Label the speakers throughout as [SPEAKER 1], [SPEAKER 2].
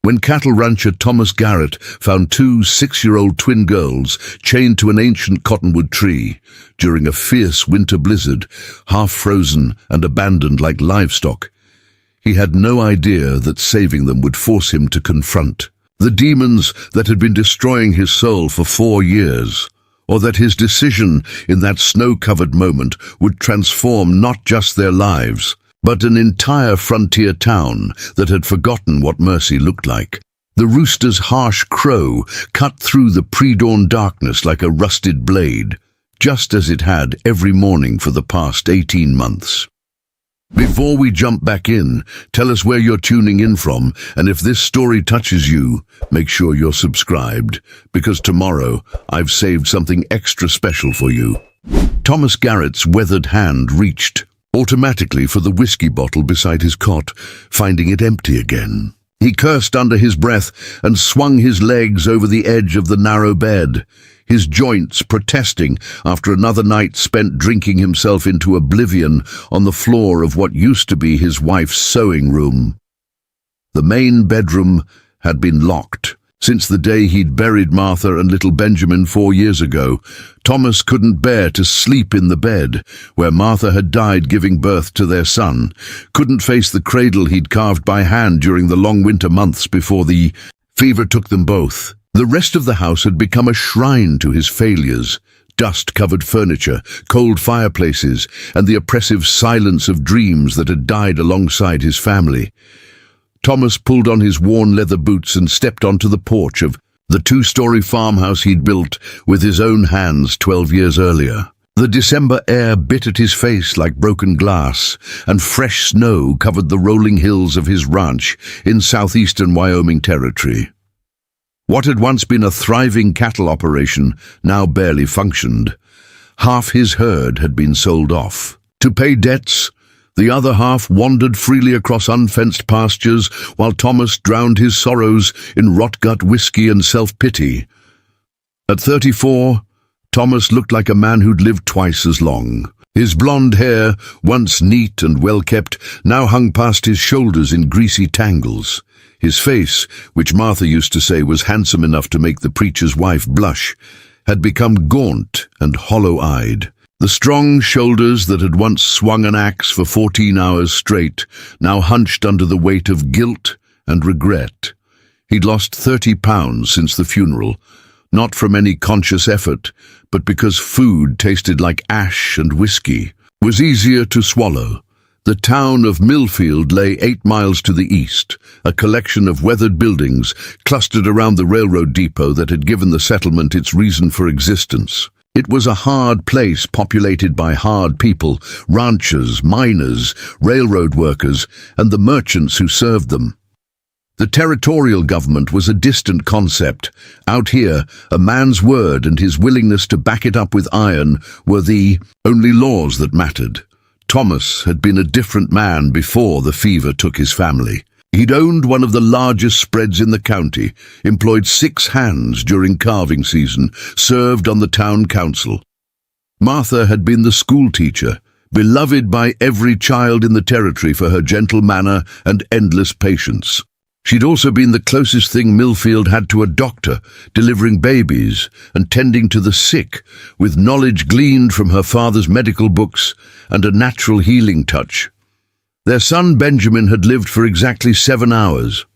[SPEAKER 1] When cattle rancher Thomas Garrett found two 6-year-old twin girls chained to an ancient cottonwood tree during a fierce winter blizzard, half frozen and abandoned like livestock, he had no idea that saving them would force him to confront the demons that had been destroying his soul for 4 years, or that his decision in that snow-covered moment would transform not just their lives, but an entire frontier town that had forgotten what mercy looked like. The rooster's harsh crow cut through the pre-dawn darkness like a rusted blade, just as it had every morning for the past 18 months. Before we jump back in, tell us where you're tuning in from, and if this story touches you, make sure you're subscribed, because tomorrow I've saved something extra special for you. Thomas Garrett's weathered hand reached automatically for the whiskey bottle beside his cot, finding it empty again. He cursed under his breath and swung his legs over the edge of the narrow bed, his joints protesting after another night spent drinking himself into oblivion on the floor of what used to be his wife's sewing room. The main bedroom had been locked. Since the day he'd buried Martha and little Benjamin 4 years ago, Thomas couldn't bear to sleep in the bed where Martha had died giving birth to their son, couldn't face the cradle he'd carved by hand during the long winter months before the fever took them both. The rest of the house had become a shrine to his failures. Dust-covered furniture, cold fireplaces, and the oppressive silence of dreams that had died alongside his family. Thomas pulled on his worn leather boots and stepped onto the porch of the 2-story farmhouse he'd built with his own hands 12 years earlier. The December air bit at his face like broken glass, and fresh snow covered the rolling hills of his ranch in southeastern Wyoming territory. What had once been a thriving cattle operation now barely functioned. Half his herd had been sold off. To pay debts, the other half wandered freely across unfenced pastures while Thomas drowned his sorrows in rot-gut whiskey and self-pity. At 34, Thomas looked like a man who'd lived twice as long. His blonde hair, once neat and well-kept, now hung past his shoulders in greasy tangles. His face, which Martha used to say was handsome enough to make the preacher's wife blush, had become gaunt and hollow-eyed. The strong shoulders that had once swung an axe for 14 hours straight now hunched under the weight of guilt and regret. He'd lost 30 pounds since the funeral, not from any conscious effort, but because food tasted like ash and whiskey, was easier to swallow. The town of Millfield lay 8 miles to the east, a collection of weathered buildings clustered around the railroad depot that had given the settlement its reason for existence. It was a hard place populated by hard people, ranchers, miners, railroad workers, and the merchants who served them. The territorial government was a distant concept. Out here, a man's word and his willingness to back it up with iron were the only laws that mattered. Thomas had been a different man before the fever took his family. He'd owned one of the largest spreads in the county, employed 6 hands during calving season, served on the town council. Martha had been the school teacher, beloved by every child in the territory for her gentle manner and endless patience. She'd also been the closest thing Millfield had to a doctor, delivering babies and tending to the sick, with knowledge gleaned from her father's medical books and a natural healing touch. Their son Benjamin had lived for exactly 7 hours.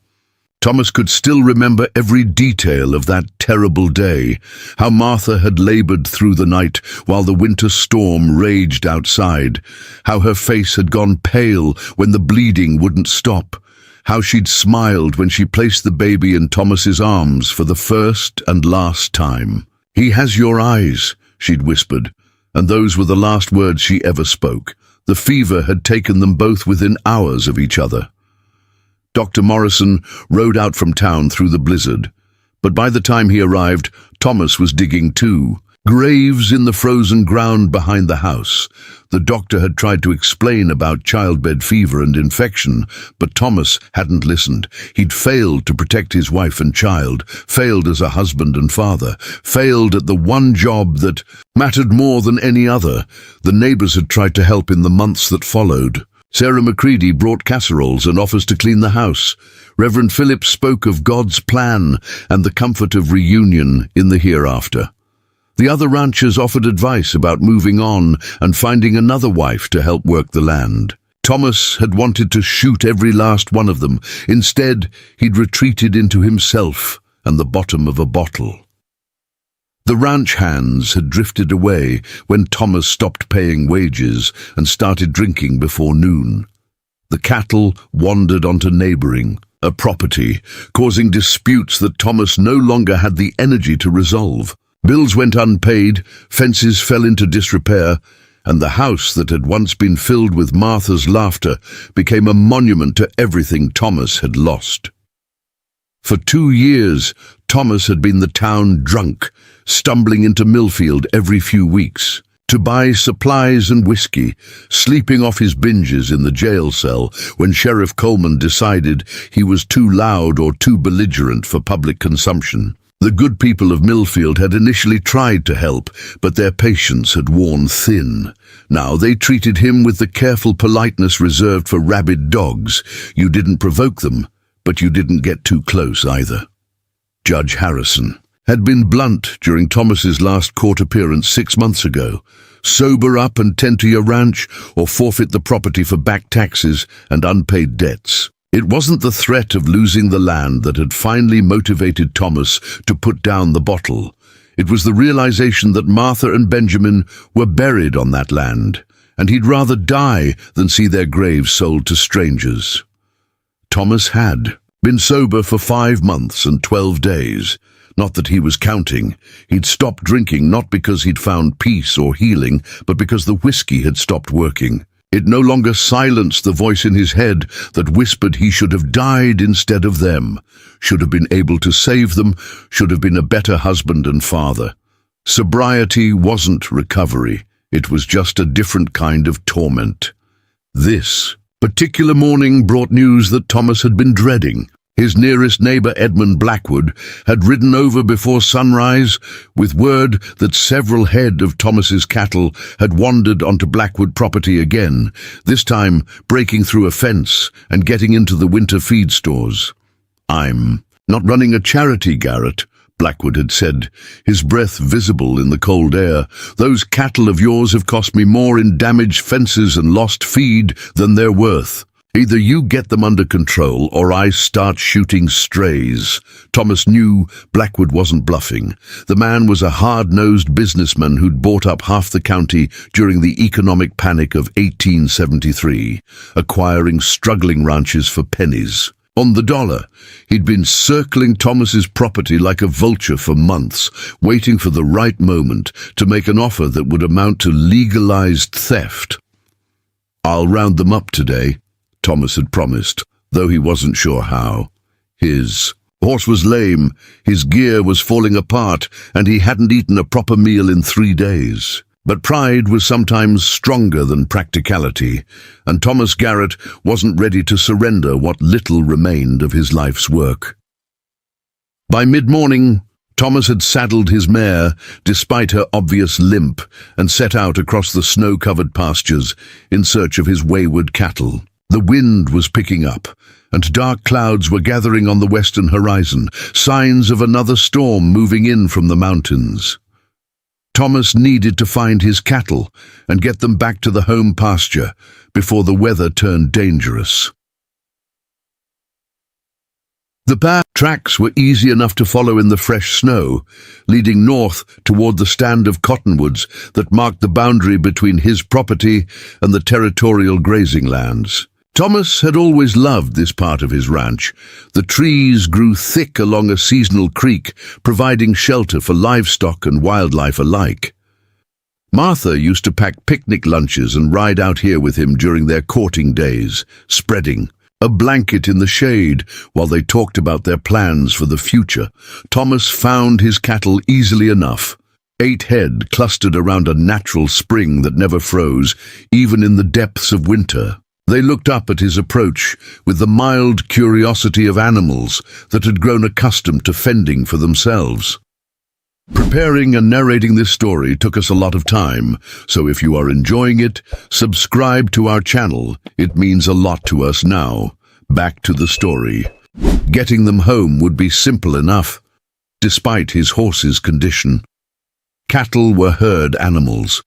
[SPEAKER 1] Thomas could still remember every detail of that terrible day, how Martha had labored through the night while the winter storm raged outside, how her face had gone pale when the bleeding wouldn't stop, how she'd smiled when she placed the baby in Thomas's arms for the first and last time. "He has your eyes," she'd whispered, and those were the last words she ever spoke. The fever had taken them both within hours of each other. Dr. Morrison rode out from town through the blizzard, but by the time he arrived, Thomas was digging too. Graves in the frozen ground behind the house. The doctor had tried to explain about childbed fever and infection, but Thomas hadn't listened. He'd failed to protect his wife and child, failed as a husband and father, failed at the one job that mattered more than any other. The neighbors had tried to help in the months that followed, Sarah Macready brought casseroles and offers to clean the house. Reverend Philip spoke of God's plan and the comfort of reunion in the hereafter. The other ranchers offered advice about moving on and finding another wife to help work the land. Thomas had wanted to shoot every last one of them. Instead, he'd retreated into himself and the bottom of a bottle. The ranch hands had drifted away when Thomas stopped paying wages and started drinking before noon. The cattle wandered onto neighboring a property, causing disputes that Thomas no longer had the energy to resolve. Bills went unpaid, fences fell into disrepair, and the house that had once been filled with Martha's laughter became a monument to everything Thomas had lost. For 2 years, Thomas had been the town drunk, stumbling into Millfield every few weeks to buy supplies and whiskey, sleeping off his binges in the jail cell when Sheriff Coleman decided he was too loud or too belligerent for public consumption. The good people of Millfield had initially tried to help, but their patience had worn thin. Now they treated him with the careful politeness reserved for rabid dogs. You didn't provoke them, but you didn't get too close either. Judge Harrison had been blunt during Thomas's last court appearance 6 months ago. Sober up and tend to your ranch, or forfeit the property for back taxes and unpaid debts. It wasn't the threat of losing the land that had finally motivated Thomas to put down the bottle. It was the realization that Martha and Benjamin were buried on that land, and he'd rather die than see their graves sold to strangers. Thomas had been sober for 5 months and 12 days. Not that he was counting. He'd stopped drinking not because he'd found peace or healing, but because the whiskey had stopped working. It no longer silenced the voice in his head that whispered he should have died instead of them, should have been able to save them, should have been a better husband and father. Sobriety wasn't recovery. It was just a different kind of torment. This particular morning brought news that Thomas had been dreading. His nearest neighbor, Edmund Blackwood, had ridden over before sunrise with word that several head of Thomas's cattle had wandered onto Blackwood property again, this time breaking through a fence and getting into the winter feed stores. "I'm not running a charity, Garrett," Blackwood had said, his breath visible in the cold air. "Those cattle of yours have cost me more in damaged fences and lost feed than they're worth. Either you get them under control or I start shooting strays." Thomas knew Blackwood wasn't bluffing. The man was a hard-nosed businessman who'd bought up half the county during the economic panic of 1873, acquiring struggling ranches for pennies. On the dollar, he'd been circling Thomas's property like a vulture for months, waiting for the right moment to make an offer that would amount to legalized theft. "I'll round them up today," Thomas had promised, though he wasn't sure how. His horse was lame, his gear was falling apart, and he hadn't eaten a proper meal in 3 days. But pride was sometimes stronger than practicality, and Thomas Garrett wasn't ready to surrender what little remained of his life's work. By mid-morning, Thomas had saddled his mare, despite her obvious limp, and set out across the snow-covered pastures in search of his wayward cattle. The wind was picking up, and dark clouds were gathering on the western horizon, signs of another storm moving in from the mountains. Thomas needed to find his cattle and get them back to the home pasture before the weather turned dangerous. The path tracks were easy enough to follow in the fresh snow, leading north toward the stand of cottonwoods that marked the boundary between his property and the territorial grazing lands. Thomas had always loved this part of his ranch. The trees grew thick along a seasonal creek, providing shelter for livestock and wildlife alike. Martha used to pack picnic lunches and ride out here with him during their courting days, spreading a blanket in the shade while they talked about their plans for the future. Thomas found his cattle easily enough. 8 head clustered around a natural spring that never froze, even in the depths of winter. They looked up at his approach with the mild curiosity of animals that had grown accustomed to fending for themselves. Preparing and narrating this story took us a lot of time, so if you are enjoying it, subscribe to our channel. It means a lot to us now. Back to the story. Getting them home would be simple enough, despite his horse's condition. Cattle were herd animals.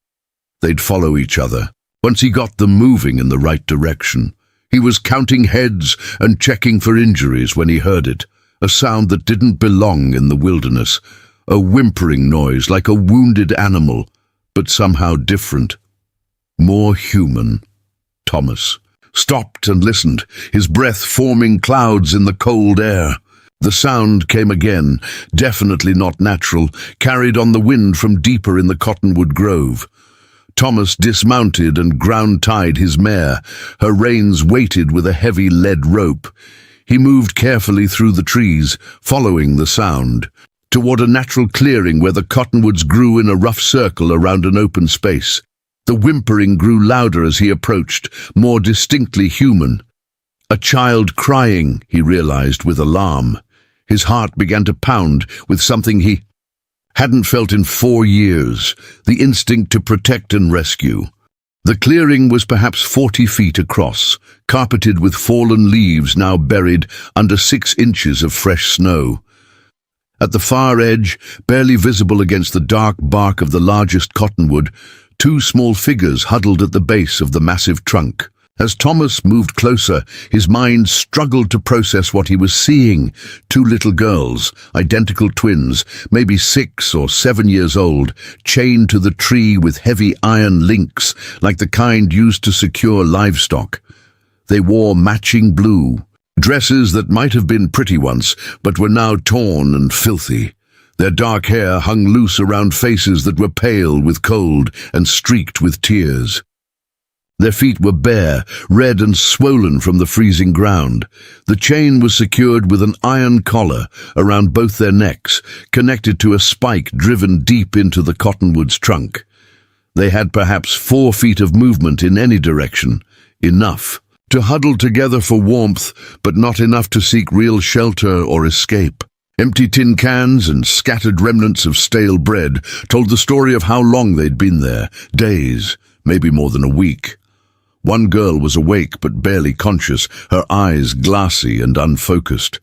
[SPEAKER 1] They'd follow each other. Once he got them moving in the right direction, he was counting heads and checking for injuries when he heard it, a sound that didn't belong in the wilderness. A whimpering noise like a wounded animal, but somehow different. More human. Thomas stopped and listened, his breath forming clouds in the cold air. The sound came again, definitely not natural, carried on the wind from deeper in the cottonwood grove. Thomas dismounted and ground-tied his mare, her reins weighted with a heavy lead rope. He moved carefully through the trees, following the sound, toward a natural clearing where the cottonwoods grew in a rough circle around an open space. The whimpering grew louder as he approached, more distinctly human. A child crying, he realized with alarm. His heart began to pound with something he hadn't felt in 4 years, the instinct to protect and rescue. The clearing was perhaps 40 feet across, carpeted with fallen leaves now buried under 6 inches of fresh snow. At the far edge, barely visible against the dark bark of the largest cottonwood, 2 small figures huddled at the base of the massive trunk. As Thomas moved closer, his mind struggled to process what he was seeing. 2 little girls, identical twins, maybe 6 or 7 years old, chained to the tree with heavy iron links, like the kind used to secure livestock. They wore matching blue dresses that might have been pretty once, but were now torn and filthy. Their dark hair hung loose around faces that were pale with cold and streaked with tears. Their feet were bare, red and swollen from the freezing ground. The chain was secured with an iron collar around both their necks, connected to a spike driven deep into the cottonwood's trunk. They had perhaps 4 feet of movement in any direction, enough to huddle together for warmth, but not enough to seek real shelter or escape. Empty tin cans and scattered remnants of stale bread told the story of how long they'd been there, days, maybe more than a week. One girl was awake but barely conscious, her eyes glassy and unfocused.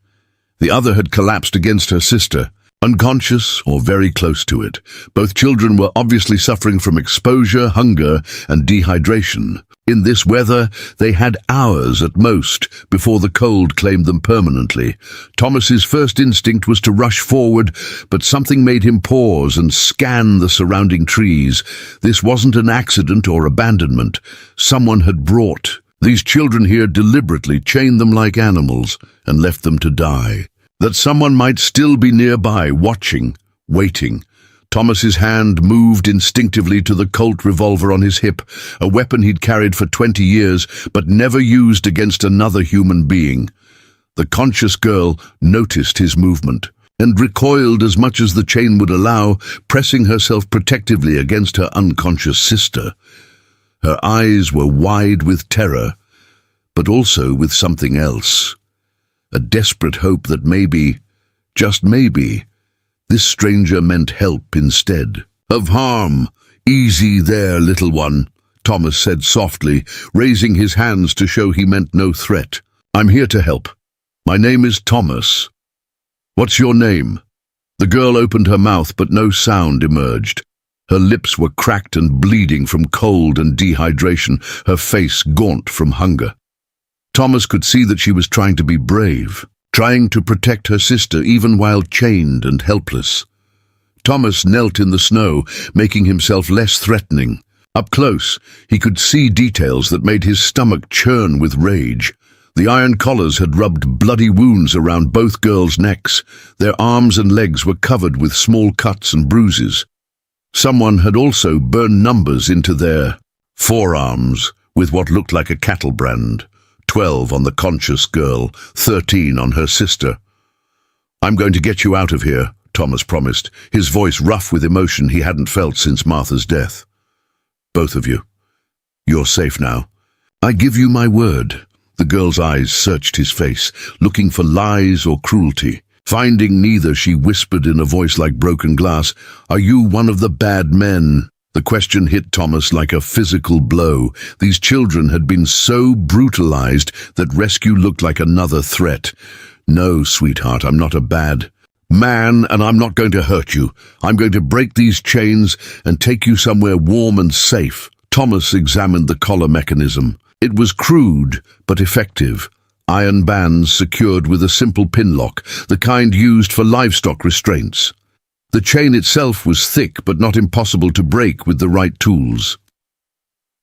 [SPEAKER 1] The other had collapsed against her sister, unconscious or very close to it. Both children were obviously suffering from exposure, hunger, and dehydration. In this weather, they had hours at most before the cold claimed them permanently. Thomas's first instinct was to rush forward, but something made him pause and scan the surrounding trees. This wasn't an accident or abandonment. Someone had brought these children here deliberately, chained them like animals, and left them to die. That someone might still be nearby, watching, waiting. Thomas's hand moved instinctively to the Colt revolver on his hip, a weapon he'd carried for 20 years, but never used against another human being. The conscious girl noticed his movement, and recoiled as much as the chain would allow, pressing herself protectively against her unconscious sister. Her eyes were wide with terror, but also with something else. A desperate hope that maybe, just maybe, this stranger meant help instead of harm. "Easy there, little one," Thomas said softly, raising his hands to show he meant no threat. "I'm here to help. My name is Thomas." "What's your name?" The girl opened her mouth, but no sound emerged. Her lips were cracked and bleeding from cold and dehydration, her face gaunt from hunger. Thomas could see that she was trying to be brave, trying to protect her sister even while chained and helpless. Thomas knelt in the snow, making himself less threatening. Up close, he could see details that made his stomach churn with rage. The iron collars had rubbed bloody wounds around both girls' necks. Their arms and legs were covered with small cuts and bruises. Someone had also burned numbers into their forearms with what looked like a cattle brand. 12 on the conscious girl, 13 on her sister. "I'm going to get you out of here," Thomas promised, his voice rough with emotion he hadn't felt since Martha's death. "Both of you. You're safe now. I give you my word." The girl's eyes searched his face, looking for lies or cruelty. Finding neither, she whispered in a voice like broken glass, "Are you one of the bad men?" The question hit Thomas like a physical blow. These children had been so brutalized that rescue looked like another threat. "No, sweetheart, I'm not a bad man, and I'm not going to hurt you. I'm going to break these chains and take you somewhere warm and safe." Thomas examined the collar mechanism. It was crude, but effective. Iron bands secured with a simple pin lock, the kind used for livestock restraints. The chain itself was thick, but not impossible to break with the right tools.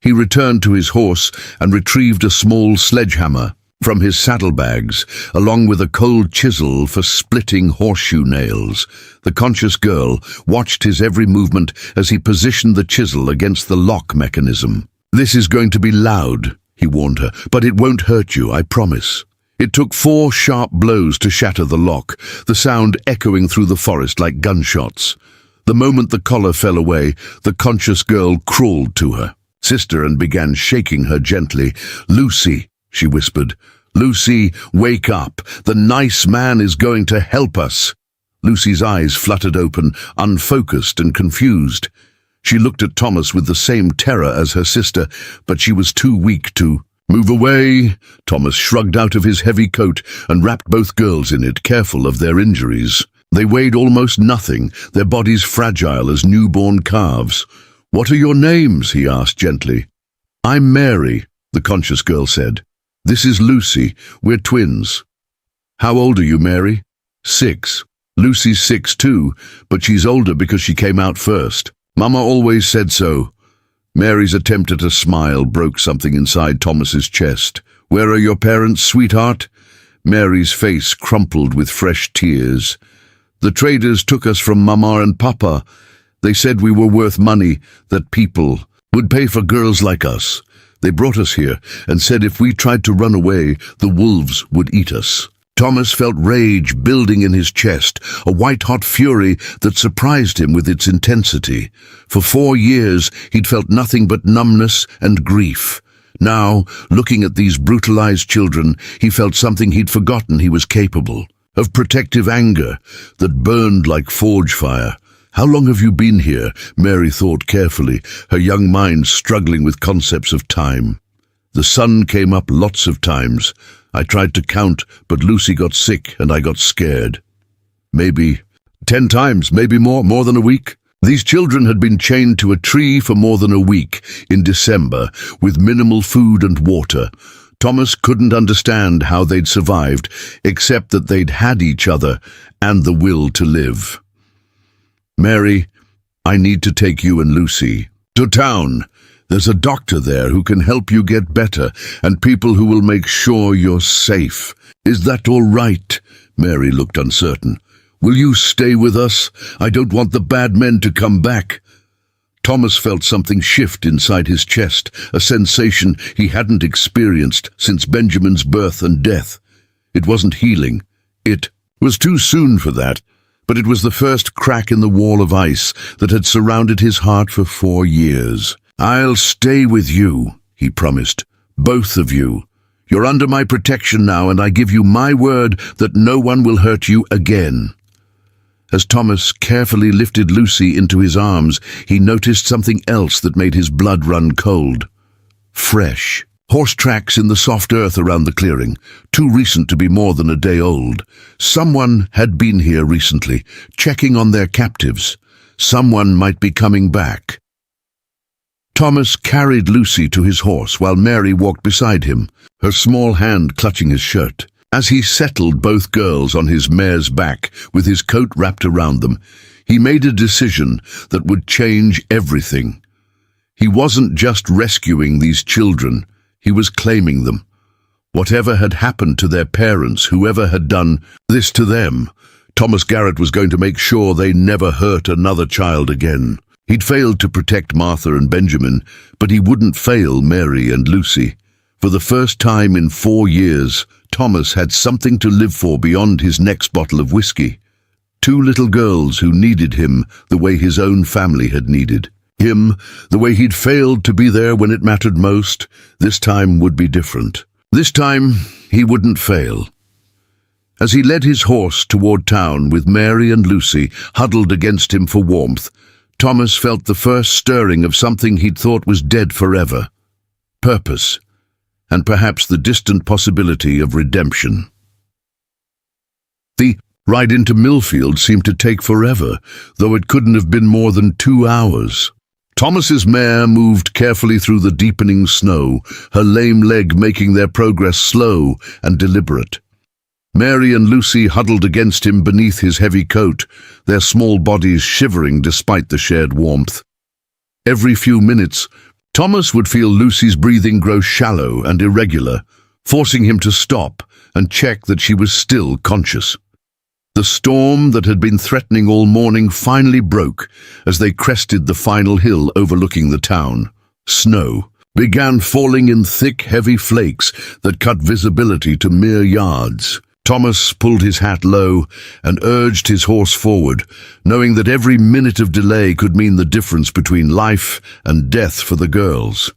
[SPEAKER 1] He returned to his horse and retrieved a small sledgehammer from his saddlebags, along with a cold chisel for splitting horseshoe nails. The conscious girl watched his every movement as he positioned the chisel against the lock mechanism. "This is going to be loud," he warned her, "but it won't hurt you, I promise." It took 4 sharp blows to shatter the lock, the sound echoing through the forest like gunshots. The moment the collar fell away, the conscious girl crawled to her sister and began shaking her gently. "Lucy," she whispered. "Lucy, wake up. The nice man is going to help us." Lucy's eyes fluttered open, unfocused and confused. She looked at Thomas with the same terror as her sister, but she was too weak to move away. Thomas shrugged out of his heavy coat and wrapped both girls in it, careful of their injuries. They weighed almost nothing, their bodies fragile as newborn calves. "What are your names?" he asked gently. "I'm Mary," the conscious girl said. "This is Lucy. We're twins." "How old are you, Mary?" 6. "Lucy's 6 too, but she's older because she came out first. Mama always said so." Mary's attempt at a smile broke something inside Thomas's chest. "Where are your parents, sweetheart?" Mary's face crumpled with fresh tears. "The traders took us from Mama and Papa. They said we were worth money, that people would pay for girls like us. They brought us here and said if we tried to run away, the wolves would eat us." Thomas felt rage building in his chest, a white-hot fury that surprised him with its intensity. For 4 years, he'd felt nothing but numbness and grief. Now, looking at these brutalized children, he felt something he'd forgotten he was capable of: protective anger that burned like forge fire. "How long have you been here?" Mary thought carefully, her young mind struggling with concepts of time. "The sun came up lots of times. I tried to count, but Lucy got sick and I got scared. Maybe 10 times, maybe more than a week." These children had been chained to a tree for more than a week in December, with minimal food and water. Thomas couldn't understand how they'd survived, except that they'd had each other and the will to live. "Mary, I need to take you and Lucy to town. There's a doctor there who can help you get better, and people who will make sure you're safe. Is that all right?" Mary looked uncertain. "Will you stay with us? I don't want the bad men to come back." Thomas felt something shift inside his chest, a sensation he hadn't experienced since Benjamin's birth and death. It wasn't healing. It was too soon for that, but it was the first crack in the wall of ice that had surrounded his heart for 4 years. "I'll stay with you," he promised. "Both of you. You're under my protection now, and I give you my word that no one will hurt you again." As Thomas carefully lifted Lucy into his arms, he noticed something else that made his blood run cold. Fresh. Horse tracks in the soft earth around the clearing, too recent to be more than a day old. Someone had been here recently, checking on their captives. Someone might be coming back. Thomas carried Lucy to his horse while Mary walked beside him, her small hand clutching his shirt. As he settled both girls on his mare's back with his coat wrapped around them, he made a decision that would change everything. He wasn't just rescuing these children, he was claiming them. Whatever had happened to their parents, whoever had done this to them, Thomas Garrett was going to make sure they never hurt another child again. He'd failed to protect Martha and Benjamin, but he wouldn't fail Mary and Lucy. For the first time in 4 years, Thomas had something to live for beyond his next bottle of whiskey. 2 little girls who needed him the way his own family had needed him, the way he'd failed to be there when it mattered most. This time would be different. This time, he wouldn't fail. As he led his horse toward town with Mary and Lucy huddled against him for warmth, Thomas felt the first stirring of something he'd thought was dead forever. Purpose, and perhaps the distant possibility of redemption. The ride into Millfield seemed to take forever, though it couldn't have been more than 2 hours. Thomas's mare moved carefully through the deepening snow, her lame leg making their progress slow and deliberate. Mary and Lucy huddled against him beneath his heavy coat, their small bodies shivering despite the shared warmth. Every few minutes, Thomas would feel Lucy's breathing grow shallow and irregular, forcing him to stop and check that she was still conscious. The storm that had been threatening all morning finally broke as they crested the final hill overlooking the town. Snow began falling in thick, heavy flakes that cut visibility to mere yards. Thomas pulled his hat low and urged his horse forward, knowing that every minute of delay could mean the difference between life and death for the girls.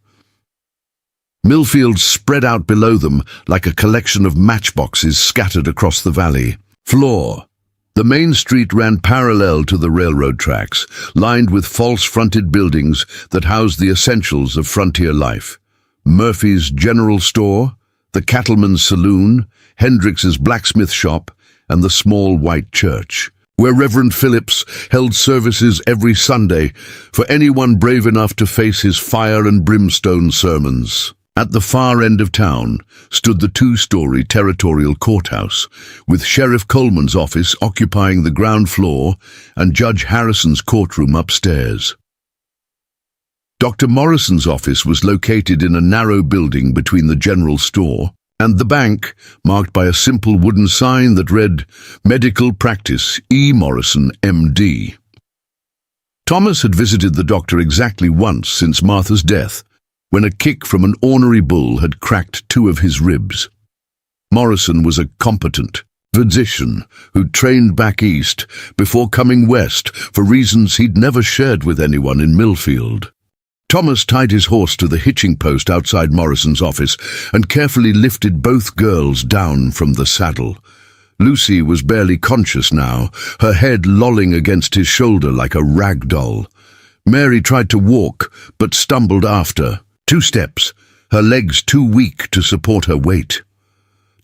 [SPEAKER 1] Millfield spread out below them like a collection of matchboxes scattered across the valley. Floor. The main street ran parallel to the railroad tracks, lined with false-fronted buildings that housed the essentials of frontier life. Murphy's General Store, the Cattleman's Saloon, Hendricks's blacksmith shop, and the small white church, where Reverend Phillips held services every Sunday for anyone brave enough to face his fire and brimstone sermons. At the far end of town stood the 2-story territorial courthouse, with Sheriff Coleman's office occupying the ground floor and Judge Harrison's courtroom upstairs. Dr. Morrison's office was located in a narrow building between the general store and the bank, marked by a simple wooden sign that read, Medical Practice, E. Morrison, M.D. Thomas had visited the doctor exactly once since Martha's death, when a kick from an ornery bull had cracked 2 of his ribs. Morrison was a competent physician who trained back east before coming west for reasons he'd never shared with anyone in Millfield. Thomas tied his horse to the hitching post outside Morrison's office and carefully lifted both girls down from the saddle. Lucy was barely conscious now, her head lolling against his shoulder like a rag doll. Mary tried to walk, but stumbled after. 2 steps, her legs too weak to support her weight.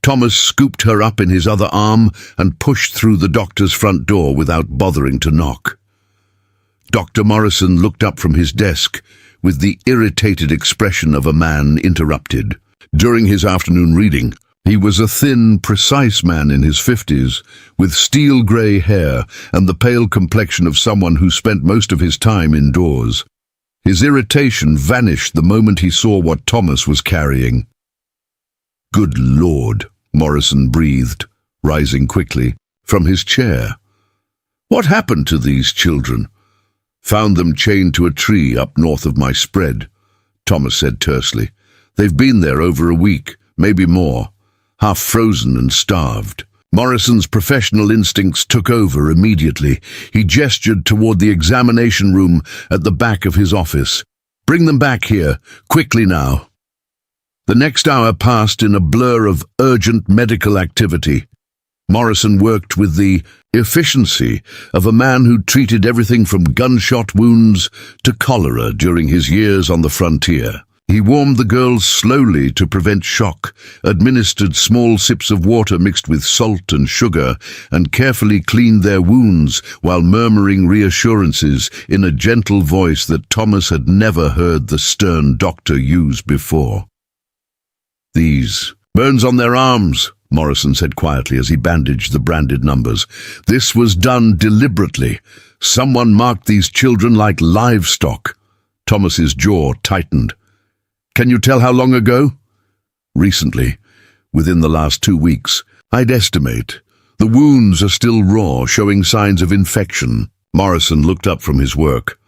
[SPEAKER 1] Thomas scooped her up in his other arm and pushed through the doctor's front door without bothering to knock. Dr. Morrison looked up from his desk with the irritated expression of a man interrupted. During his afternoon reading, he was a thin, precise man in his 50s, with steel-grey hair and the pale complexion of someone who spent most of his time indoors. His irritation vanished the moment he saw what Thomas was carrying. "Good Lord," Morrison breathed, rising quickly from his chair. "What happened to these children?" "Found them chained to a tree up north of my spread," Thomas said tersely. "They've been there over a week, maybe more, half frozen and starved." Morrison's professional instincts took over immediately. He gestured toward the examination room at the back of his office. "Bring them back here, quickly now." The next hour passed in a blur of urgent medical activity. Morrison worked with the efficiency of a man who treated everything from gunshot wounds to cholera during his years on the frontier. He warmed the girls slowly to prevent shock, administered small sips of water mixed with salt and sugar, and carefully cleaned their wounds while murmuring reassurances in a gentle voice that Thomas had never heard the stern doctor use before. "These burns on their arms," Morrison said quietly as he bandaged the branded numbers. "This was done deliberately. Someone marked these children like livestock." Thomas's jaw tightened. "Can you tell how long ago?" "Recently, within the last 2 weeks. I'd estimate. The wounds are still raw, showing signs of infection." Morrison looked up from his work.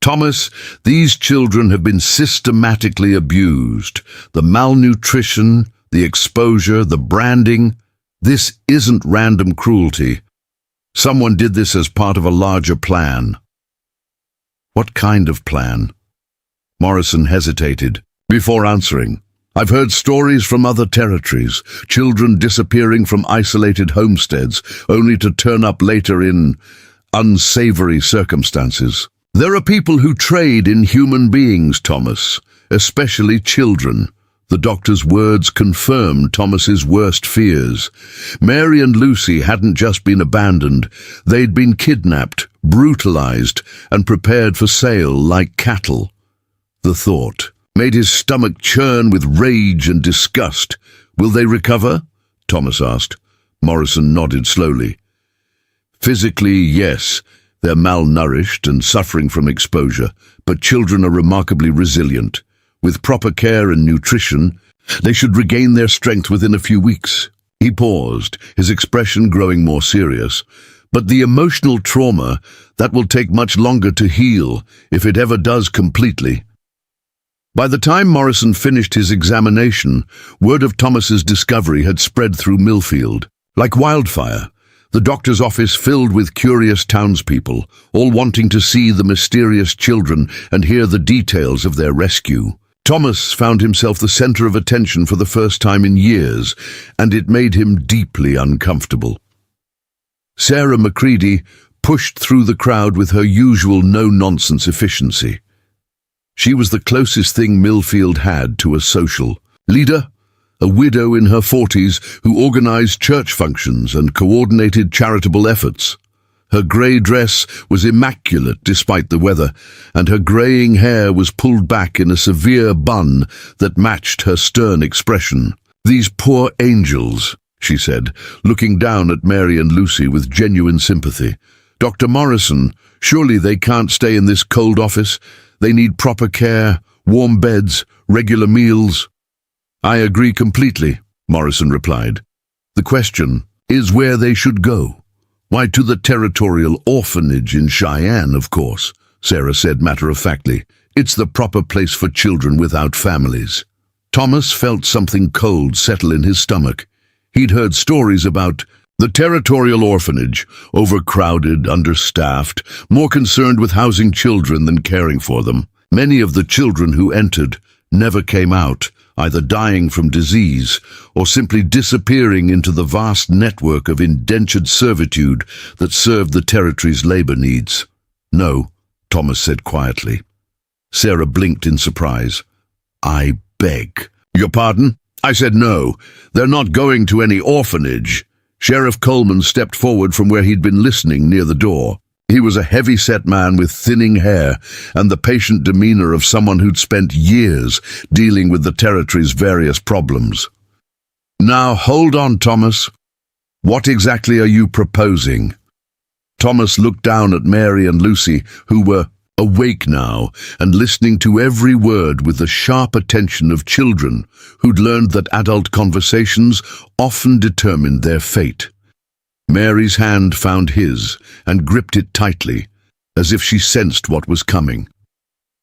[SPEAKER 1] "Thomas, these children have been systematically abused. The malnutrition, the exposure, the branding. This isn't random cruelty. Someone did this as part of a larger plan." "What kind of plan?" Morrison hesitated before answering. I've heard stories from other territories, children disappearing from isolated homesteads, only to turn up later in unsavory circumstances. There are people who trade in human beings, Thomas, especially children. The doctor's words confirmed Thomas's worst fears. Mary and Lucy hadn't just been abandoned, they'd been kidnapped, brutalized, and prepared for sale like cattle. The thought made his stomach churn with rage and disgust. Will they recover? Thomas asked. Morrison nodded slowly. Physically, yes. They're malnourished and suffering from exposure, but children are remarkably resilient. With proper care and nutrition, they should regain their strength within a few weeks. He paused, his expression growing more serious. But the emotional trauma, that will take much longer to heal, if it ever does completely. By the time Morrison finished his examination, word of Thomas's discovery had spread through Millfield. Like wildfire, the doctor's office filled with curious townspeople, all wanting to see the mysterious children and hear the details of their rescue. Thomas found himself the center of attention for the first time in years, and it made him deeply uncomfortable. Sarah Macready pushed through the crowd with her usual no-nonsense efficiency. She was the closest thing Millfield had to a social leader, a widow in her 40s who organized church functions and coordinated charitable efforts. Her grey dress was immaculate despite the weather, and her greying hair was pulled back in a severe bun that matched her stern expression. "These poor angels," she said, looking down at Mary and Lucy with genuine sympathy. "Dr. Morrison, surely they can't stay in this cold office? They need proper care, warm beds, regular meals." "I agree completely," Morrison replied. "The question is where they should go." "Why, to the territorial orphanage in Cheyenne, of course," Sarah said matter-of-factly. "It's the proper place for children without families." Thomas felt something cold settle in his stomach. He'd heard stories about the territorial orphanage, overcrowded, understaffed, more concerned with housing children than caring for them. Many of the children who entered never came out, either dying from disease or simply disappearing into the vast network of indentured servitude that served the territory's labor needs. "No," Thomas said quietly. Sarah blinked in surprise. "I beg your pardon?" "I said no. They're not going to any orphanage." Sheriff Coleman stepped forward from where he'd been listening near the door. He was a heavy-set man with thinning hair and the patient demeanor of someone who'd spent years dealing with the territory's various problems. "Now, hold on, Thomas. What exactly are you proposing?" Thomas looked down at Mary and Lucy, who were awake now and listening to every word with the sharp attention of children who'd learned that adult conversations often determined their fate. Mary's hand found his and gripped it tightly, as if she sensed what was coming.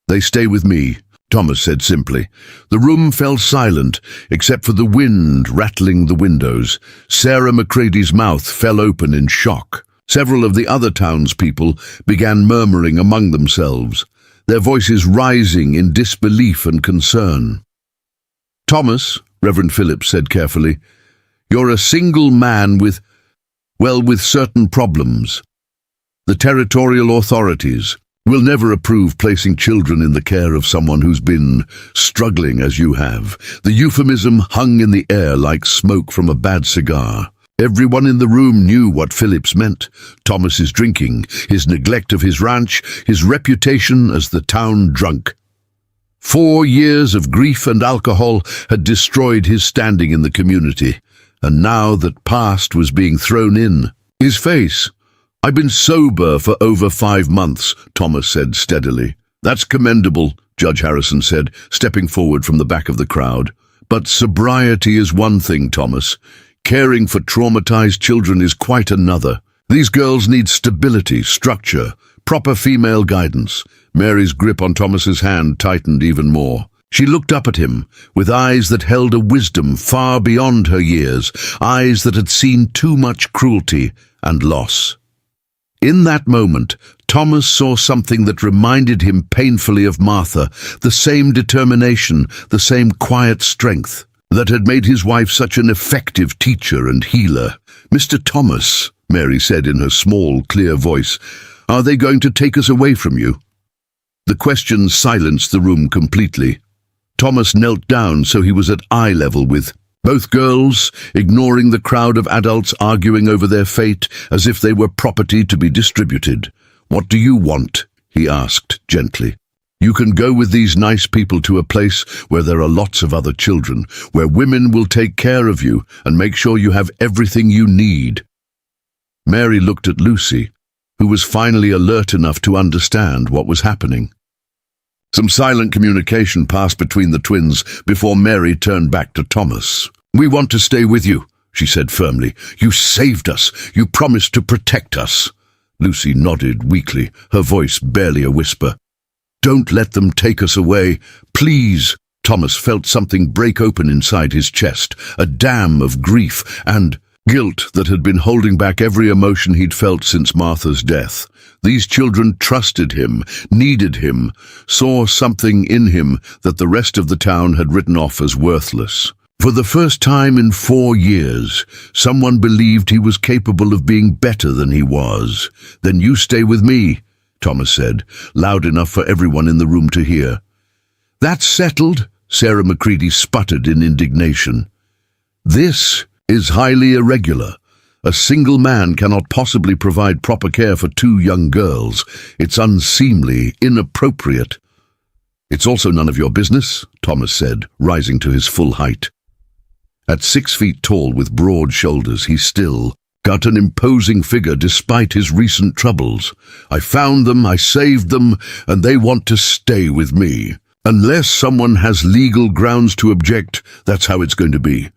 [SPEAKER 1] "They stay with me," Thomas said simply. The room fell silent, except for the wind rattling the windows. Sarah Macready's mouth fell open in shock. Several of the other townspeople began murmuring among themselves, their voices rising in disbelief and concern. "Thomas," Reverend Phillips said carefully, "you're a single man with certain problems. The territorial authorities will never approve placing children in the care of someone who's been struggling as you have." The euphemism hung in the air like smoke from a bad cigar. Everyone in the room knew what Phillips meant. Thomas's drinking, his neglect of his ranch, his reputation as the town drunk. 4 years of grief and alcohol had destroyed his standing in the community, and now that past was being thrown in. His face. "I've been sober for over 5 months," Thomas said steadily. "That's commendable," Judge Harrison said, stepping forward from the back of the crowd. "But sobriety is one thing, Thomas. Caring for traumatized children is quite another. These girls need stability, structure, proper female guidance." Mary's grip on Thomas's hand tightened even more. She looked up at him, with eyes that held a wisdom far beyond her years, eyes that had seen too much cruelty and loss. In that moment, Thomas saw something that reminded him painfully of Martha, the same determination, the same quiet strength that had made his wife such an effective teacher and healer. "Mr. Thomas," Mary said in her small, clear voice, "are they going to take us away from you?" The question silenced the room completely. Thomas knelt down so he was at eye level with both girls, ignoring the crowd of adults arguing over their fate as if they were property to be distributed. "What do you want?" he asked gently. "You can go with these nice people to a place where there are lots of other children, where women will take care of you and make sure you have everything you need." Mary looked at Lucy, who was finally alert enough to understand what was happening. Some silent communication passed between the twins before Mary turned back to Thomas. "We want to stay with you," she said firmly. "You saved us. You promised to protect us." Lucy nodded weakly, her voice barely a whisper. "Don't let them take us away, please." Thomas felt something break open inside his chest, a dam of grief and guilt that had been holding back every emotion he'd felt since Martha's death. These children trusted him, needed him, saw something in him that the rest of the town had written off as worthless. For the first time in 4 years, someone believed he was capable of being better than he was. "Then you stay with me," Thomas said, loud enough for everyone in the room to hear. "That's settled," Sarah McCready sputtered in indignation. "This is highly irregular. A single man cannot possibly provide proper care for 2 young girls. It's unseemly, inappropriate." "It's also none of your business," Thomas said, rising to his full height. At 6 feet tall with broad shoulders, he still got an imposing figure despite his recent troubles. "I found them, I saved them, and they want to stay with me. Unless someone has legal grounds to object, that's how it's going to be."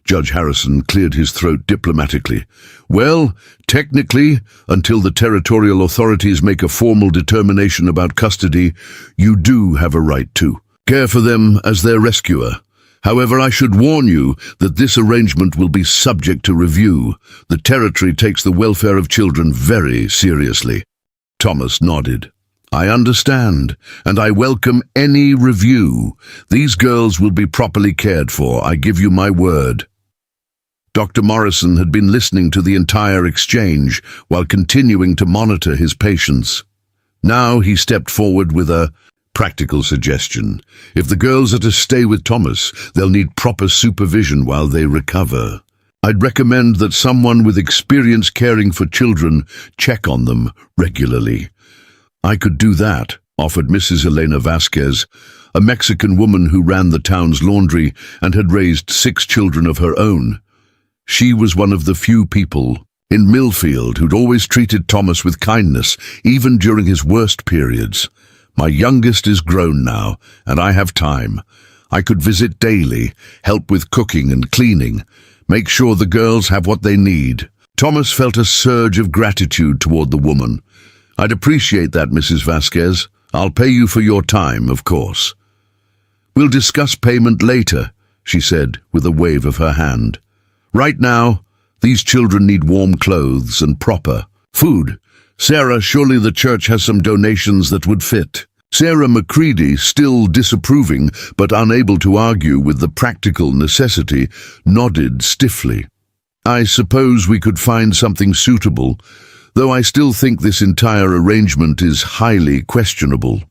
[SPEAKER 1] Judge Harrison cleared his throat diplomatically. "Well, technically, until the territorial authorities make a formal determination about custody, you do have a right to care for them as their rescuer. However, I should warn you that this arrangement will be subject to review. The territory takes the welfare of children very seriously." Thomas nodded. "I understand, and I welcome any review. These girls will be properly cared for, I give you my word." Dr. Morrison had been listening to the entire exchange while continuing to monitor his patients. Now he stepped forward with a practical suggestion. "If the girls are to stay with Thomas, they'll need proper supervision while they recover. I'd recommend that someone with experience caring for children check on them regularly." "I could do that," offered Mrs. Helena Vasquez, a Mexican woman who ran the town's laundry and had raised 6 children of her own. She was one of the few people in Millfield who'd always treated Thomas with kindness, even during his worst periods. "My youngest is grown now, and I have time. I could visit daily, help with cooking and cleaning, make sure the girls have what they need." Thomas felt a surge of gratitude toward the woman. "I'd appreciate that, Mrs. Vasquez. I'll pay you for your time, of course." "We'll discuss payment later," she said with a wave of her hand. "Right now, these children need warm clothes and proper food. Sarah, surely the church has some donations that would fit." Sarah McCready, still disapproving but unable to argue with the practical necessity, nodded stiffly. "I suppose we could find something suitable, though I still think this entire arrangement is highly questionable."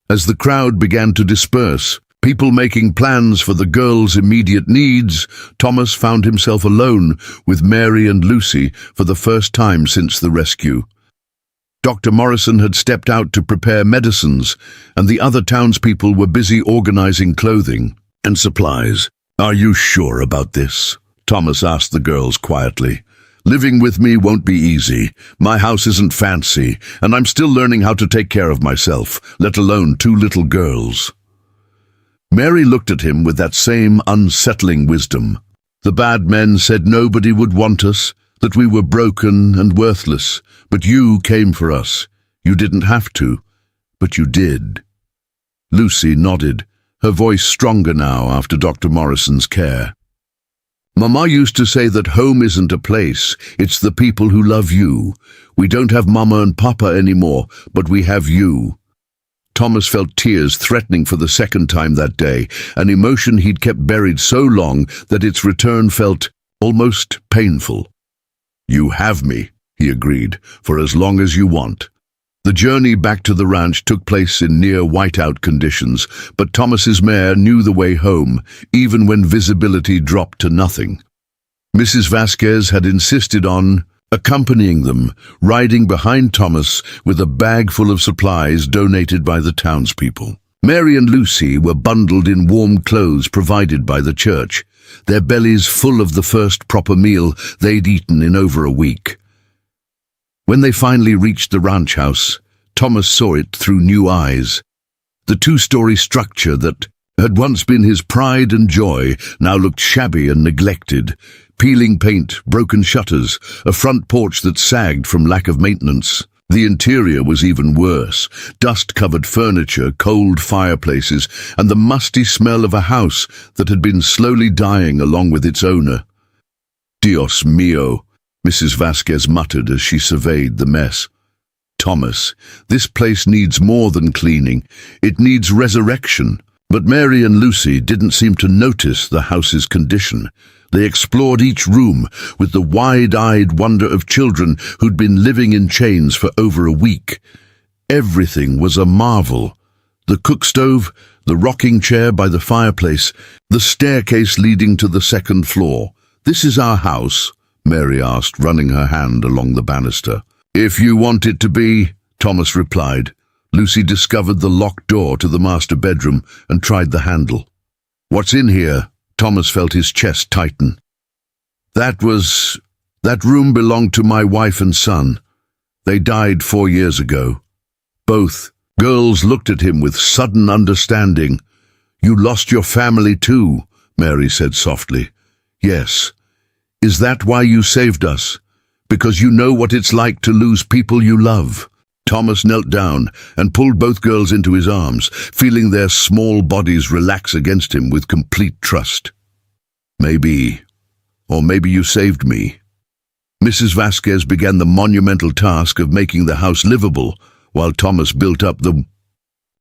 [SPEAKER 1] As the crowd began to disperse, people making plans for the girls' immediate needs, Thomas found himself alone with Mary and Lucy for the first time since the rescue. Dr. Morrison had stepped out to prepare medicines, and the other townspeople were busy organizing clothing and supplies. "Are you sure about this?" Thomas asked the girls quietly. "Living with me won't be easy. My house isn't fancy, and I'm still learning how to take care of myself, let alone 2 little girls." Mary looked at him with that same unsettling wisdom. "The bad men said nobody would want us, that we were broken and worthless, but you came for us. You didn't have to, but you did." Lucy nodded, her voice stronger now after Dr. Morrison's care. "Mama used to say that home isn't a place, it's the people who love you. We don't have Mama and Papa anymore, but we have you." Thomas felt tears threatening for the second time that day, an emotion he'd kept buried so long that its return felt almost painful. "You have me," he agreed, "for as long as you want." The journey back to the ranch took place in near whiteout conditions, but Thomas's mare knew the way home, even when visibility dropped to nothing. Mrs. Vasquez had insisted on accompanying them, riding behind Thomas with a bag full of supplies donated by the townspeople. Mary and Lucy were bundled in warm clothes provided by the church, their bellies full of the first proper meal they'd eaten in over a week. When they finally reached the ranch house, Thomas saw it through new eyes. The two-story structure that had once been his pride and joy now looked shabby and neglected. Peeling paint, broken shutters, a front porch that sagged from lack of maintenance. The interior was even worse. Dust-covered furniture, cold fireplaces, and the musty smell of a house that had been slowly dying along with its owner. "Dios mío," Mrs. Vasquez muttered as she surveyed the mess. "Thomas, this place needs more than cleaning. It needs resurrection." But Mary and Lucy didn't seem to notice the house's condition. They explored each room with the wide-eyed wonder of children who'd been living in chains for over a week. Everything was a marvel. The cook stove, the rocking chair by the fireplace, the staircase leading to the second floor. "This is our house?" Mary asked, running her hand along the banister. "If you want it to be," Thomas replied. Lucy discovered the locked door to the master bedroom and tried the handle. "What's in here?" Thomas felt his chest tighten. That room belonged to my wife and son. They died 4 years ago. Both." Girls looked at him with sudden understanding. "You lost your family too," Mary said softly. "Yes. Is that why you saved us? Because you know what it's like to lose people you love?" Thomas knelt down and pulled both girls into his arms, feeling their small bodies relax against him with complete trust. "Maybe, or maybe you saved me." Mrs. Vasquez began the monumental task of making the house livable, while Thomas built up the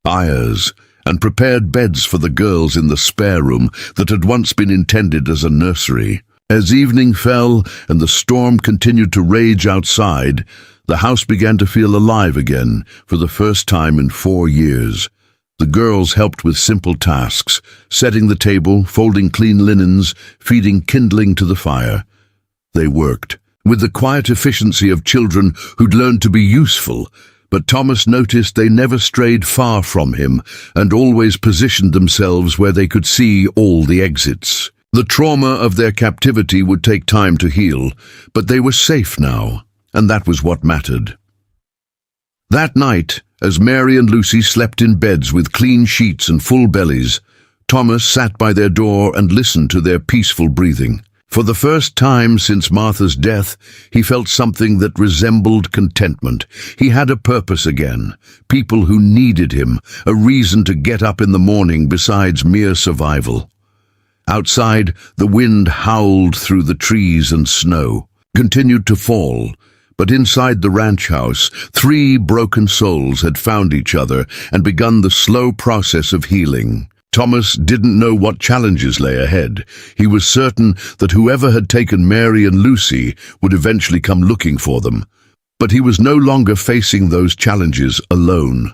[SPEAKER 1] fires and prepared beds for the girls in the spare room that had once been intended as a nursery. As evening fell and the storm continued to rage outside, the house began to feel alive again for the first time in 4 years. The girls helped with simple tasks, setting the table, folding clean linens, feeding kindling to the fire. They worked, with the quiet efficiency of children who'd learned to be useful, but Thomas noticed they never strayed far from him and always positioned themselves where they could see all the exits. The trauma of their captivity would take time to heal, but they were safe now, and that was what mattered. That night, as Mary and Lucy slept in beds with clean sheets and full bellies, Thomas sat by their door and listened to their peaceful breathing. For the first time since Martha's death, he felt something that resembled contentment. He had a purpose again, people who needed him, a reason to get up in the morning besides mere survival. Outside, the wind howled through the trees and snow, continued to fall, but inside the ranch house, 3 broken souls had found each other and begun the slow process of healing. Thomas didn't know what challenges lay ahead. He was certain that whoever had taken Mary and Lucy would eventually come looking for them, but he was no longer facing those challenges alone.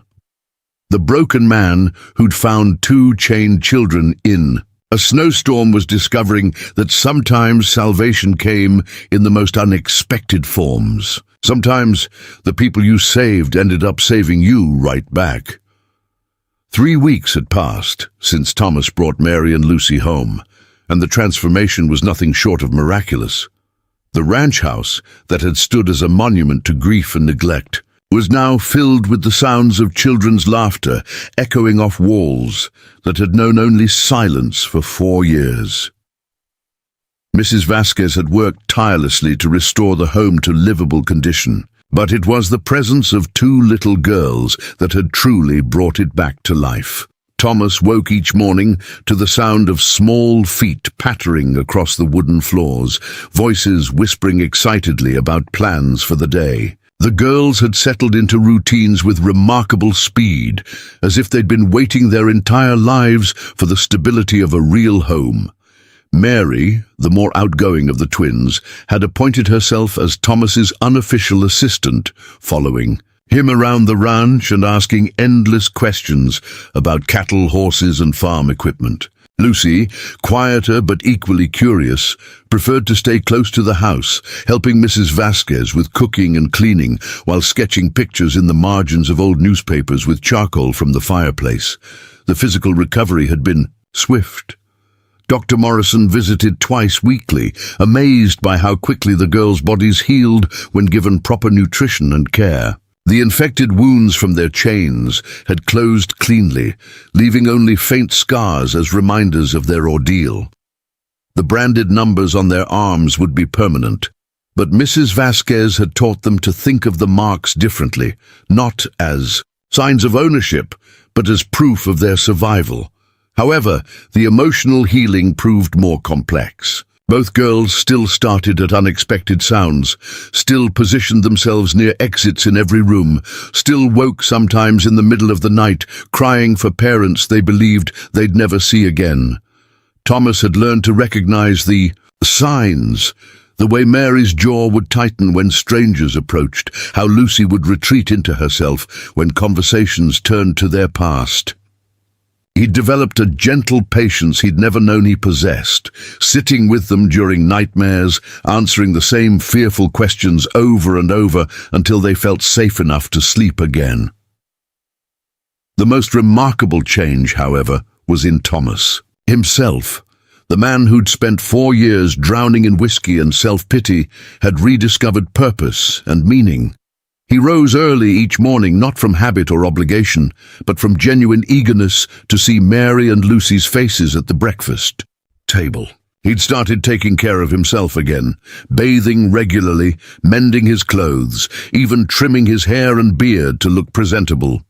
[SPEAKER 1] The broken man who'd found 2 chained children in a snowstorm was discovering that sometimes salvation came in the most unexpected forms. Sometimes the people you saved ended up saving you right back. 3 weeks had passed since Thomas brought Mary and Lucy home, and the transformation was nothing short of miraculous. The ranch house, that had stood as a monument to grief and neglect, was now filled with the sounds of children's laughter echoing off walls that had known only silence for 4 years. Mrs. Vasquez had worked tirelessly to restore the home to livable condition, but it was the presence of 2 little girls that had truly brought it back to life. Thomas woke each morning to the sound of small feet pattering across the wooden floors, voices whispering excitedly about plans for the day. The girls had settled into routines with remarkable speed, as if they'd been waiting their entire lives for the stability of a real home. Mary, the more outgoing of the twins, had appointed herself as Thomas's unofficial assistant, following him around the ranch and asking endless questions about cattle, horses, and farm equipment. Lucy, quieter but equally curious, preferred to stay close to the house, helping Mrs. Vasquez with cooking and cleaning while sketching pictures in the margins of old newspapers with charcoal from the fireplace. The physical recovery had been swift. Dr. Morrison visited twice weekly, amazed by how quickly the girls' bodies healed when given proper nutrition and care. The infected wounds from their chains had closed cleanly, leaving only faint scars as reminders of their ordeal. The branded numbers on their arms would be permanent, but Mrs. Vasquez had taught them to think of the marks differently, not as signs of ownership, but as proof of their survival. However, the emotional healing proved more complex. Both girls still started at unexpected sounds, still positioned themselves near exits in every room, still woke sometimes in the middle of the night, crying for parents they believed they'd never see again. Thomas had learned to recognize the signs, the way Mary's jaw would tighten when strangers approached, how Lucy would retreat into herself when conversations turned to their past. He'd developed a gentle patience he'd never known he possessed, sitting with them during nightmares, answering the same fearful questions over and over until they felt safe enough to sleep again. The most remarkable change, however, was in Thomas himself. The man who'd spent 4 years drowning in whiskey and self-pity had rediscovered purpose and meaning. He rose early each morning, not from habit or obligation, but from genuine eagerness to see Mary and Lucy's faces at the breakfast table. He'd started taking care of himself again, bathing regularly, mending his clothes, even trimming his hair and beard to look presentable.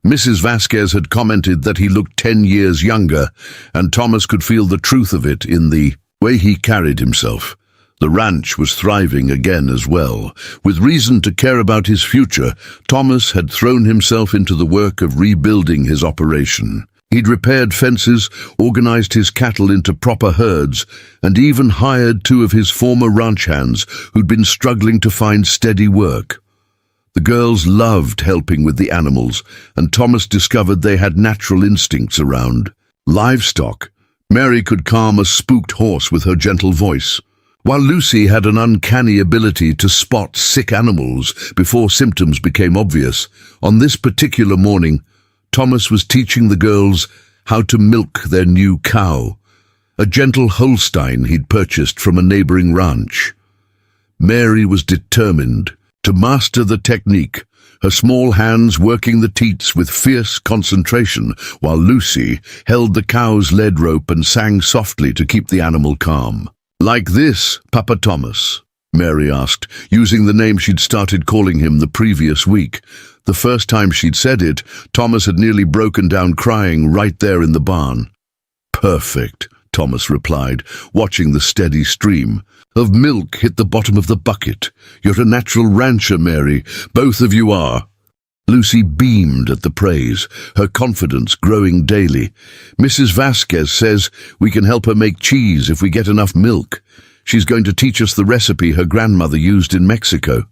[SPEAKER 1] Mrs. Vasquez had commented that he looked 10 years younger, and Thomas could feel the truth of it in the way he carried himself. The ranch was thriving again as well. With reason to care about his future, Thomas had thrown himself into the work of rebuilding his operation. He'd repaired fences, organized his cattle into proper herds, and even hired 2 of his former ranch hands who'd been struggling to find steady work. The girls loved helping with the animals, and Thomas discovered they had natural instincts around livestock. Mary could calm a spooked horse with her gentle voice, while Lucy had an uncanny ability to spot sick animals before symptoms became obvious. On this particular morning, Thomas was teaching the girls how to milk their new cow, a gentle Holstein he'd purchased from a neighboring ranch. Mary was determined to master the technique, her small hands working the teats with fierce concentration, while Lucy held the cow's lead rope and sang softly to keep the animal calm. "Like this, Papa Thomas?" Mary asked, using the name she'd started calling him the previous week. The first time she'd said it, Thomas had nearly broken down crying right there in the barn. "Perfect," Thomas replied, watching the steady stream of milk hit the bottom of the bucket. "You're a natural rancher, Mary. Both of you are." Lucy beamed at the praise, her confidence growing daily. "Mrs. Vasquez says we can help her make cheese if we get enough milk. She's going to teach us the recipe her grandmother used in Mexico."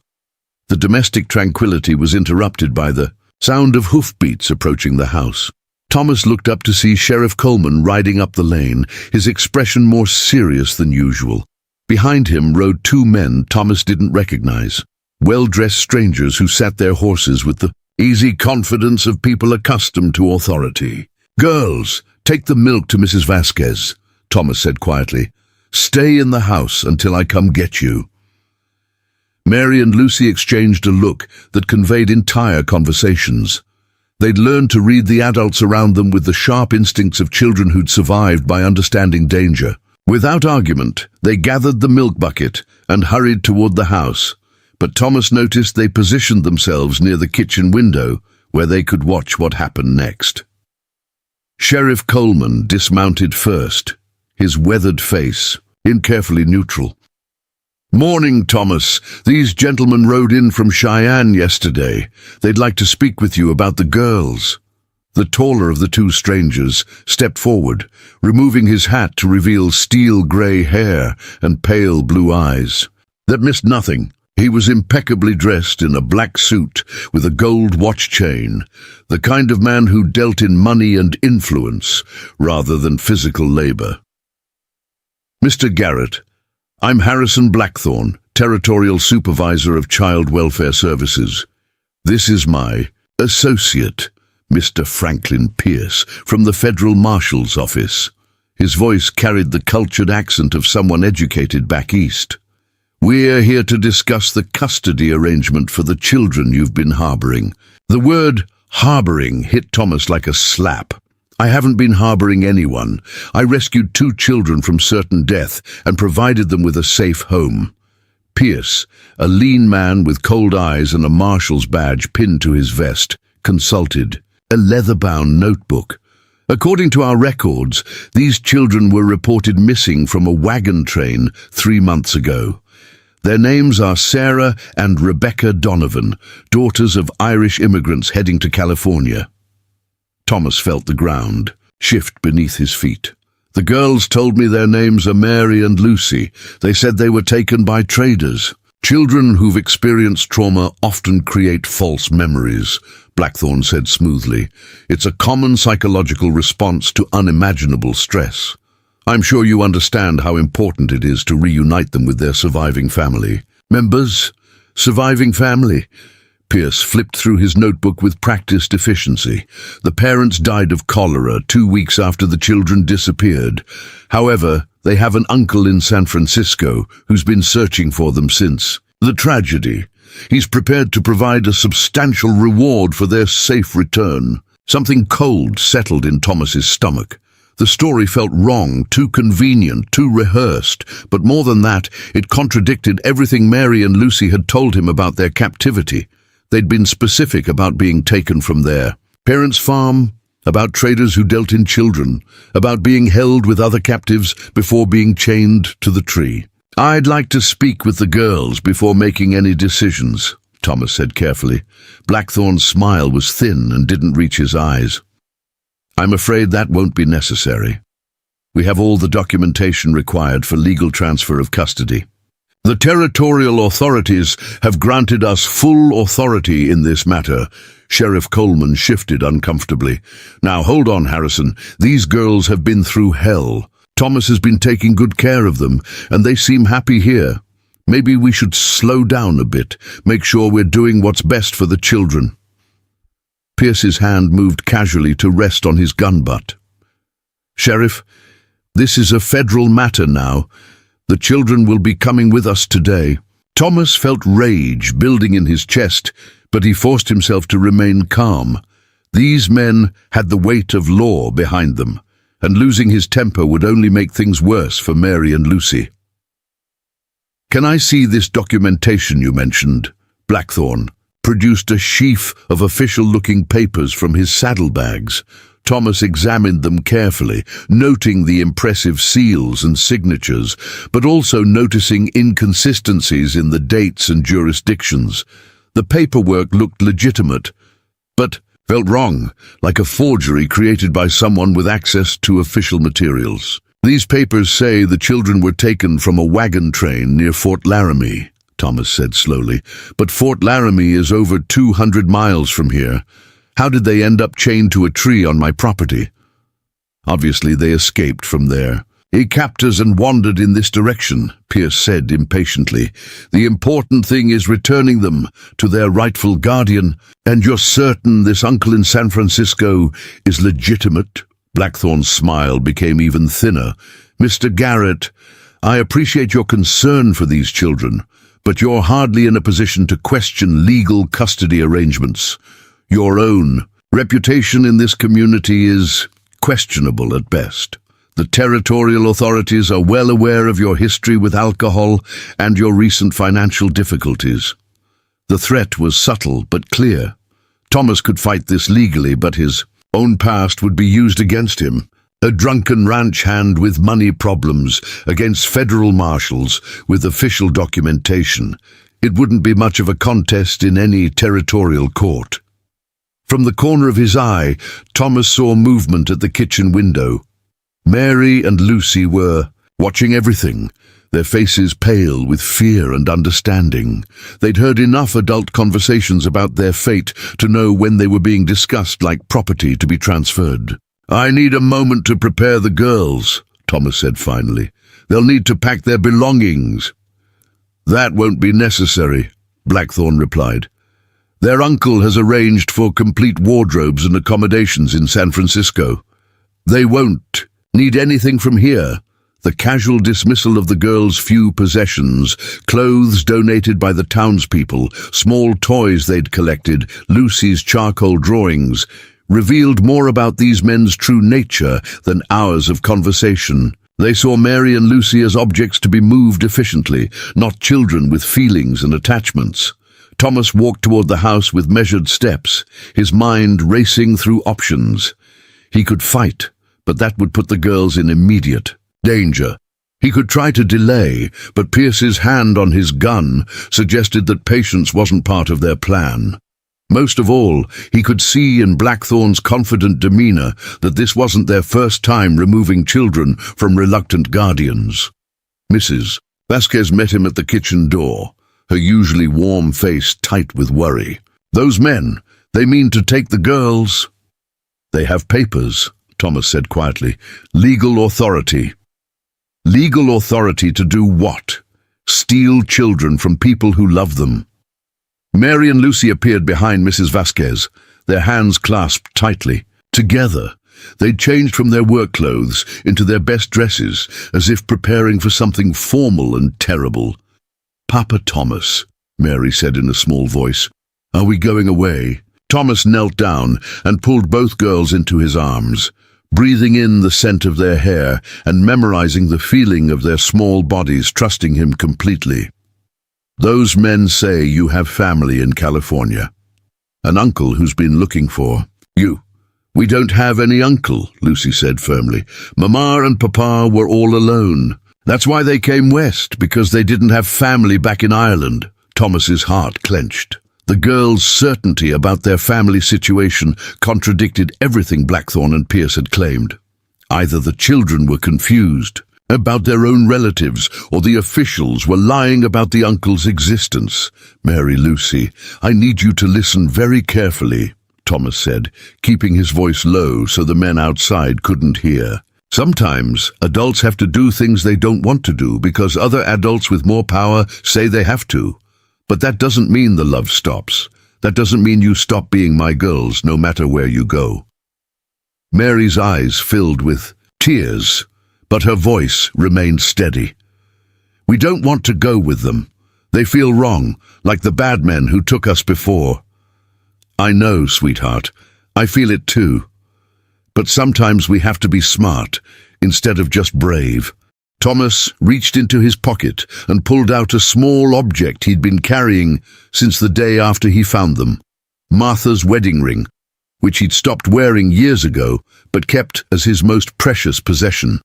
[SPEAKER 1] The domestic tranquility was interrupted by the sound of hoofbeats approaching the house. Thomas looked up to see Sheriff Coleman riding up the lane, his expression more serious than usual. Behind him rode 2 men Thomas didn't recognize, well-dressed strangers who sat their horses with the easy confidence of people accustomed to authority. "Girls, take the milk to Mrs. Vasquez," Thomas said quietly. "Stay in the house until I come get you." Mary and Lucy exchanged a look that conveyed entire conversations. They'd learned to read the adults around them with the sharp instincts of children who'd survived by understanding danger. Without argument, they gathered the milk bucket and hurried toward the house. But Thomas noticed they positioned themselves near the kitchen window, where they could watch what happened next. Sheriff Coleman dismounted first, his weathered face carefully neutral. "Morning, Thomas. These gentlemen rode in from Cheyenne yesterday. They'd like to speak with you about the girls." The taller of the two strangers stepped forward, removing his hat to reveal steel-grey hair and pale blue eyes that missed nothing. He was impeccably dressed in a black suit with a gold watch chain, the kind of man who dealt in money and influence rather than physical labor. "Mr. Garrett, I'm Harrison Blackthorne, Territorial Supervisor of Child Welfare Services. This is my associate, Mr. Franklin Pierce, from the Federal Marshal's Office." His voice carried the cultured accent of someone educated back east. "We're here to discuss the custody arrangement for the children you've been harboring." The word harboring hit Thomas like a slap. "I haven't been harboring anyone. I rescued 2 children from certain death and provided them with a safe home." Pierce, a lean man with cold eyes and a marshal's badge pinned to his vest, consulted a leather-bound notebook. "According to our records, these children were reported missing from a wagon train 3 months ago. Their names are Sarah and Rebecca Donovan, daughters of Irish immigrants heading to California." Thomas felt the ground shift beneath his feet. "The girls told me their names are Mary and Lucy. They said they were taken by traders." "Children who've experienced trauma often create false memories," Blackthorne said smoothly. "It's a common psychological response to unimaginable stress. I'm sure you understand how important it is to reunite them with their surviving family members." Surviving family? Pierce flipped through his notebook with practiced efficiency. "The parents died of cholera 2 weeks after the children disappeared. However, they have an uncle in San Francisco who's been searching for them since. The tragedy. He's prepared to provide a substantial reward for their safe return." Something cold settled in Thomas's stomach. The story felt wrong, too convenient, too rehearsed, but more than that, it contradicted everything Mary and Lucy had told him about their captivity. They'd been specific about being taken from their parents' farm, about traders who dealt in children, about being held with other captives before being chained to the tree. "I'd like to speak with the girls before making any decisions," Thomas said carefully. Blackthorne's smile was thin and didn't reach his eyes. "I'm afraid that won't be necessary. We have all the documentation required for legal transfer of custody. The territorial authorities have granted us full authority in this matter." Sheriff Coleman shifted uncomfortably. "Now hold on, Harrison. These girls have been through hell. Thomas has been taking good care of them, and they seem happy here. Maybe we should slow down a bit, make sure we're doing what's best for the children." Pierce's hand moved casually to rest on his gun butt. "Sheriff, this is a federal matter now. The children will be coming with us today." Thomas felt rage building in his chest, but he forced himself to remain calm. These men had the weight of law behind them, and losing his temper would only make things worse for Mary and Lucy. "Can I see this documentation you mentioned?" Blackthorne produced a sheaf of official-looking papers from his saddlebags. Thomas examined them carefully, noting the impressive seals and signatures, but also noticing inconsistencies in the dates and jurisdictions. The paperwork looked legitimate, but felt wrong, like a forgery created by someone with access to official materials. "These papers say the children were taken from a wagon train near Fort Laramie," Thomas said slowly, "but Fort Laramie is over 200 miles from here. How did they end up chained to a tree on my property?" "Obviously they escaped from there. He captors and wandered in this direction," Pierce said impatiently. "The important thing is returning them to their rightful guardian. And you're certain this uncle in San Francisco is legitimate?" Blackthorne's smile became even thinner. "Mr. Garrett, I appreciate your concern for these children, but you're hardly in a position to question legal custody arrangements. Your own reputation in this community is questionable at best. The territorial authorities are well aware of your history with alcohol and your recent financial difficulties." The threat was subtle but clear. Thomas could fight this legally, but his own past would be used against him. A drunken ranch hand with money problems against federal marshals with official documentation. It wouldn't be much of a contest in any territorial court. From the corner of his eye, Thomas saw movement at the kitchen window. Mary and Lucy were watching everything, their faces pale with fear and understanding. They'd heard enough adult conversations about their fate to know when they were being discussed like property to be transferred. "I need a moment to prepare the girls," Thomas said finally. "They'll need to pack their belongings." "That won't be necessary," Blackthorne replied. "Their uncle has arranged for complete wardrobes and accommodations in San Francisco. They won't need anything from here." The casual dismissal of the girls' few possessions, clothes donated by the townspeople, small toys they'd collected, Lucy's charcoal drawings, revealed more about these men's true nature than hours of conversation. They saw Mary and Lucy as objects to be moved efficiently, not children with feelings and attachments. Thomas walked toward the house with measured steps, his mind racing through options. He could fight, but that would put the girls in immediate danger. He could try to delay, but Pierce's hand on his gun suggested that patience wasn't part of their plan. Most of all, he could see in Blackthorne's confident demeanor that this wasn't their first time removing children from reluctant guardians. Mrs. Vasquez met him at the kitchen door, her usually warm face tight with worry. "Those men, they mean to take the girls." "They have papers," Thomas said quietly. "Legal authority." "Legal authority to do what? Steal children from people who love them." Mary and Lucy appeared behind Mrs. Vasquez, their hands clasped tightly. Together, they'd changed from their work clothes into their best dresses, as if preparing for something formal and terrible. "Papa Thomas," Mary said in a small voice, "are we going away?" Thomas knelt down and pulled both girls into his arms, breathing in the scent of their hair and memorizing the feeling of their small bodies, trusting him completely. "Those men say you have family in California. An uncle who's been looking for you." "We don't have any uncle," Lucy said firmly. "Mama and Papa were all alone. That's why they came west, because they didn't have family back in Ireland." Thomas's heart clenched. The girls' certainty about their family situation contradicted everything Blackthorne and Pierce had claimed. Either the children were confused about their own relatives, or the officials were lying about the uncle's existence. "Mary, Lucy, I need you to listen very carefully," Thomas said, keeping his voice low so the men outside couldn't hear. "Sometimes adults have to do things they don't want to do because other adults with more power say they have to. But that doesn't mean the love stops. That doesn't mean you stop being my girls, no matter where you go." Mary's eyes filled with tears, but her voice remained steady. "We don't want to go with them. They feel wrong, like the bad men who took us before." "I know, sweetheart. I feel it too. But sometimes we have to be smart, instead of just brave." Thomas reached into his pocket and pulled out a small object he'd been carrying since the day after he found them. Martha's wedding ring, which he'd stopped wearing years ago, but kept as his most precious possession.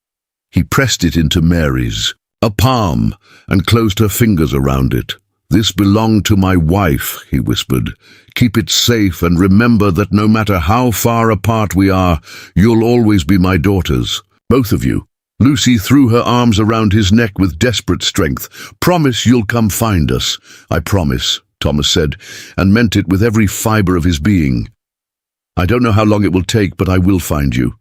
[SPEAKER 1] He pressed it into Mary's, a palm, and closed her fingers around it. "This belonged to my wife," he whispered. "Keep it safe and remember that no matter how far apart we are, you'll always be my daughters. Both of you." Lucy threw her arms around his neck with desperate strength. "Promise you'll come find us." "I promise," Thomas said, and meant it with every fiber of his being. "I don't know how long it will take, but I will find you.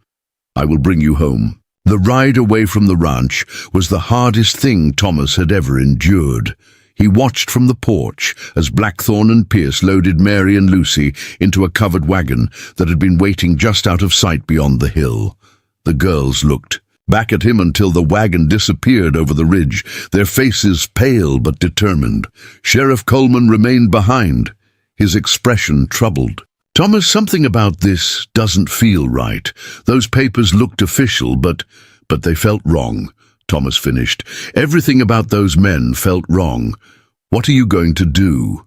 [SPEAKER 1] I will bring you home." The ride away from the ranch was the hardest thing Thomas had ever endured. He watched from the porch as Blackthorne and Pierce loaded Mary and Lucy into a covered wagon that had been waiting just out of sight beyond the hill. The girls looked back at him until the wagon disappeared over the ridge, their faces pale but determined. Sheriff Coleman remained behind, his expression troubled. "Thomas, something about this doesn't feel right. Those papers looked official, but they felt wrong," Thomas finished. "Everything about those men felt wrong. What are you going to do?"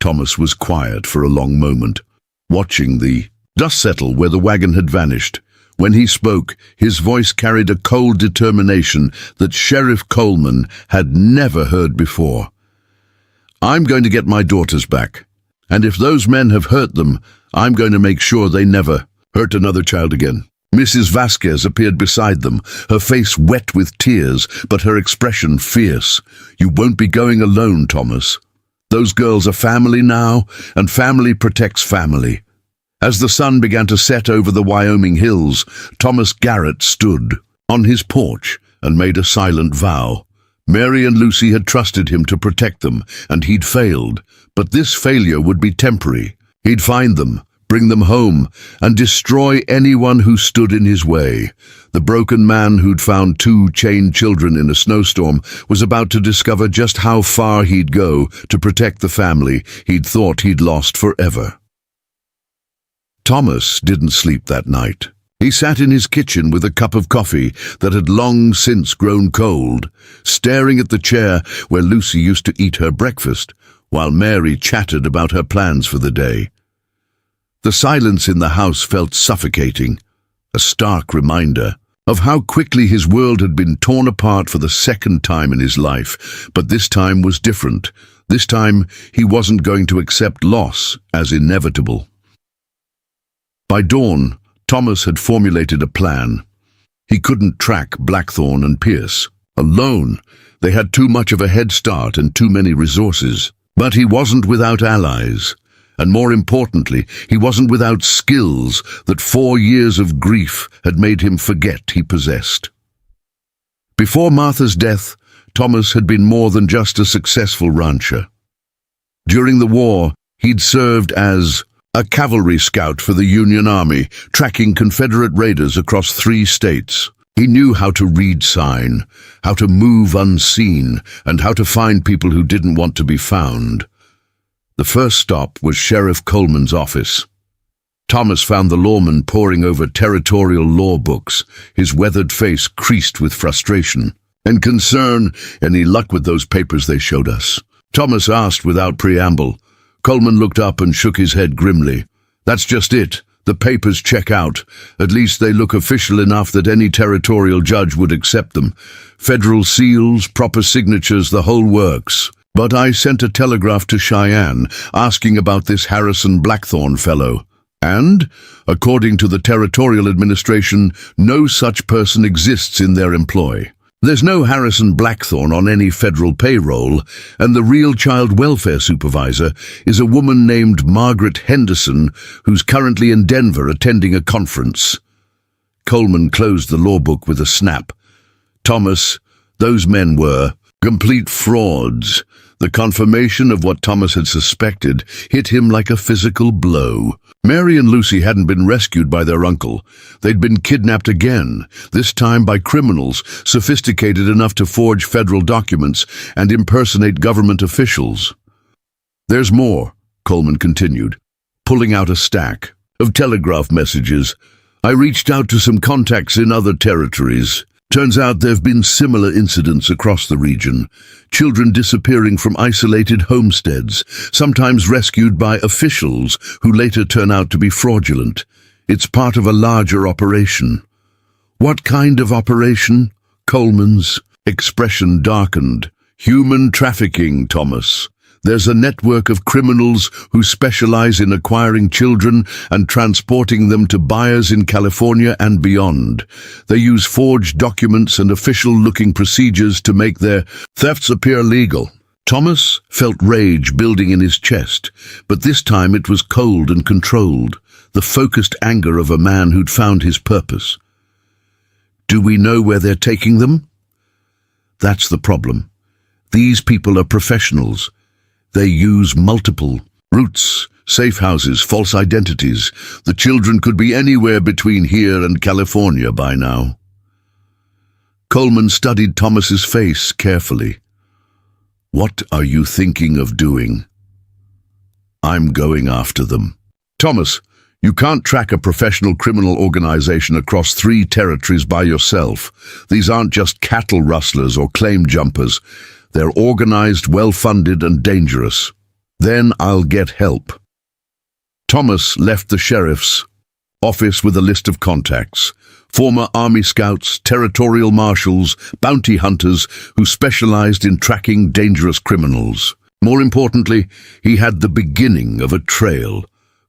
[SPEAKER 1] Thomas was quiet for a long moment, watching the dust settle where the wagon had vanished. When he spoke, his voice carried a cold determination that Sheriff Coleman had never heard before. "I'm going to get my daughters back, and if those men have hurt them, I'm going to make sure they never hurt another child again." Mrs. Vasquez appeared beside them, her face wet with tears, but her expression fierce. "You won't be going alone, Thomas. Those girls are family now, and family protects family." As the sun began to set over the Wyoming hills, Thomas Garrett stood on his porch and made a silent vow. Mary and Lucy had trusted him to protect them, and he'd failed. But this failure would be temporary. He'd find them, bring them home, and destroy anyone who stood in his way. The broken man who'd found 2 chained children in a snowstorm was about to discover just how far he'd go to protect the family he'd thought he'd lost forever. Thomas didn't sleep that night. He sat in his kitchen with a cup of coffee that had long since grown cold, staring at the chair where Lucy used to eat her breakfast, while Mary chatted about her plans for the day. The silence in the house felt suffocating, a stark reminder of how quickly his world had been torn apart for the second time in his life. But this time was different. This time he wasn't going to accept loss as inevitable. By dawn, Thomas had formulated a plan. He couldn't track Blackthorne and Pierce. Alone, they had too much of a head start and too many resources. But he wasn't without allies. And more importantly, he wasn't without skills that 4 years of grief had made him forget he possessed. Before Martha's death, Thomas had been more than just a successful rancher. During the war, he'd served as a cavalry scout for the Union Army, tracking Confederate raiders across 3 states. He knew how to read sign, how to move unseen, and how to find people who didn't want to be found. The first stop was Sheriff Coleman's office. Thomas found the lawman poring over territorial law books, his weathered face creased with frustration and concern. "Any luck with those papers they showed us?" Thomas asked without preamble. Coleman looked up and shook his head grimly. "That's just it. The papers check out. At least they look official enough that any territorial judge would accept them. Federal seals, proper signatures, the whole works. But I sent a telegraph to Cheyenne asking about this Harrison Blackthorne fellow. And, according to the Territorial Administration, no such person exists in their employ. There's no Harrison Blackthorne on any federal payroll, and the real child welfare supervisor is a woman named Margaret Henderson, who's currently in Denver attending a conference." Coleman closed the law book with a snap. "Thomas, those men were complete frauds." The confirmation of what Thomas had suspected hit him like a physical blow. Mary and Lucy hadn't been rescued by their uncle. They'd been kidnapped again, this time by criminals sophisticated enough to forge federal documents and impersonate government officials. "There's more," Coleman continued, pulling out a stack of telegraph messages. "I reached out to some contacts in other territories. Turns out there have been similar incidents across the region. Children disappearing from isolated homesteads, sometimes rescued by officials who later turn out to be fraudulent. It's part of a larger operation." "What kind of operation?" Coleman's expression darkened. "Human trafficking, Thomas. There's a network of criminals who specialize in acquiring children and transporting them to buyers in California and beyond. They use forged documents and official-looking procedures to make their thefts appear legal." Thomas felt rage building in his chest, but this time it was cold and controlled, the focused anger of a man who'd found his purpose. "Do we know where they're taking them?" "That's the problem. These people are professionals. They use multiple routes, safe houses, false identities. The children could be anywhere between here and California by now." Coleman studied Thomas's face carefully. "What are you thinking of doing?" "I'm going after them." "Thomas, you can't track a professional criminal organization across 3 territories by yourself. These aren't just cattle rustlers or claim jumpers. They're organized, well-funded, and dangerous. Then I'll get help." Thomas left the sheriff's office with a list of contacts. Former Army scouts, territorial marshals, bounty hunters who specialized in tracking dangerous criminals. More importantly, he had the beginning of a trail.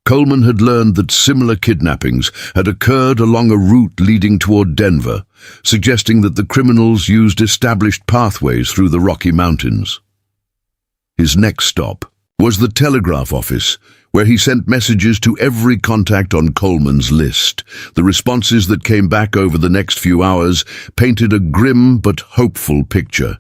[SPEAKER 1] Coleman had learned that similar kidnappings had occurred along a route leading toward Denver, suggesting that the criminals used established pathways through the Rocky Mountains. His next stop was the telegraph office, where he sent messages to every contact on Coleman's list. The responses that came back over the next few hours painted a grim but hopeful picture.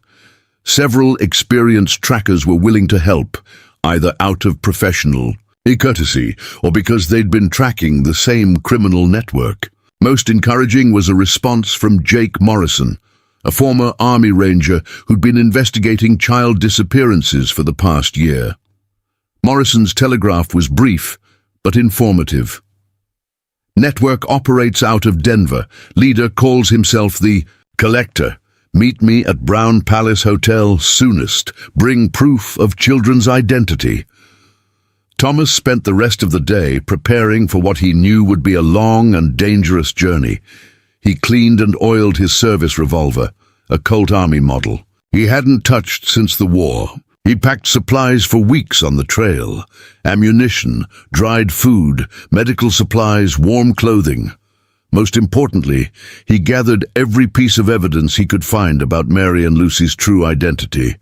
[SPEAKER 1] Several experienced trackers were willing to help, either out of professional courtesy or because they'd been tracking the same criminal network. Most encouraging was a response from Jake Morrison, a former Army Ranger who'd been investigating child disappearances for the past year. Morrison's telegraph was brief, but informative. Network operates out of Denver. Leader calls himself the Collector. Meet me at Brown Palace Hotel soonest. Bring proof of children's identity. Thomas spent the rest of the day preparing for what he knew would be a long and dangerous journey. He cleaned and oiled his service revolver, a Colt Army model. He hadn't touched since the war. He packed supplies for weeks on the trail: ammunition, dried food, medical supplies, warm clothing. Most importantly, he gathered every piece of evidence he could find about Mary and Lucy's true identity.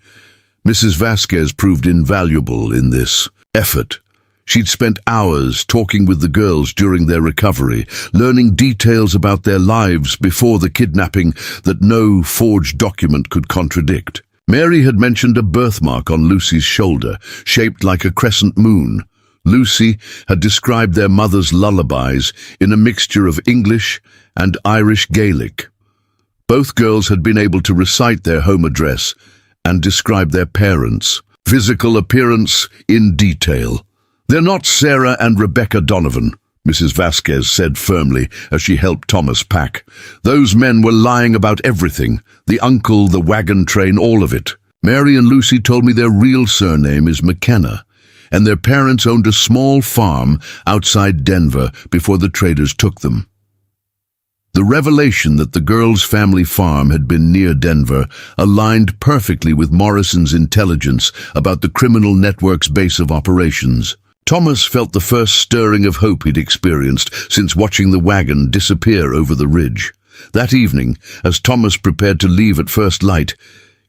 [SPEAKER 1] Mrs. Vasquez proved invaluable in this effort. She'd spent hours talking with the girls during their recovery, learning details about their lives before the kidnapping that no forged document could contradict. Mary had mentioned a birthmark on Lucy's shoulder, shaped like a crescent moon. Lucy had described their mother's lullabies in a mixture of English and Irish Gaelic. Both girls had been able to recite their home address and describe their parents' physical appearance in detail. "They're not Sarah and Rebecca Donovan," Mrs. Vasquez said firmly as she helped Thomas pack. "Those men were lying about everything. The uncle, the wagon train, all of it. Mary and Lucy told me their real surname is McKenna, and their parents owned a small farm outside Denver before the traders took them." The revelation that the girls' family farm had been near Denver aligned perfectly with Morrison's intelligence about the criminal network's base of operations. Thomas felt the first stirring of hope he'd experienced since watching the wagon disappear over the ridge. That evening, as Thomas prepared to leave at first light,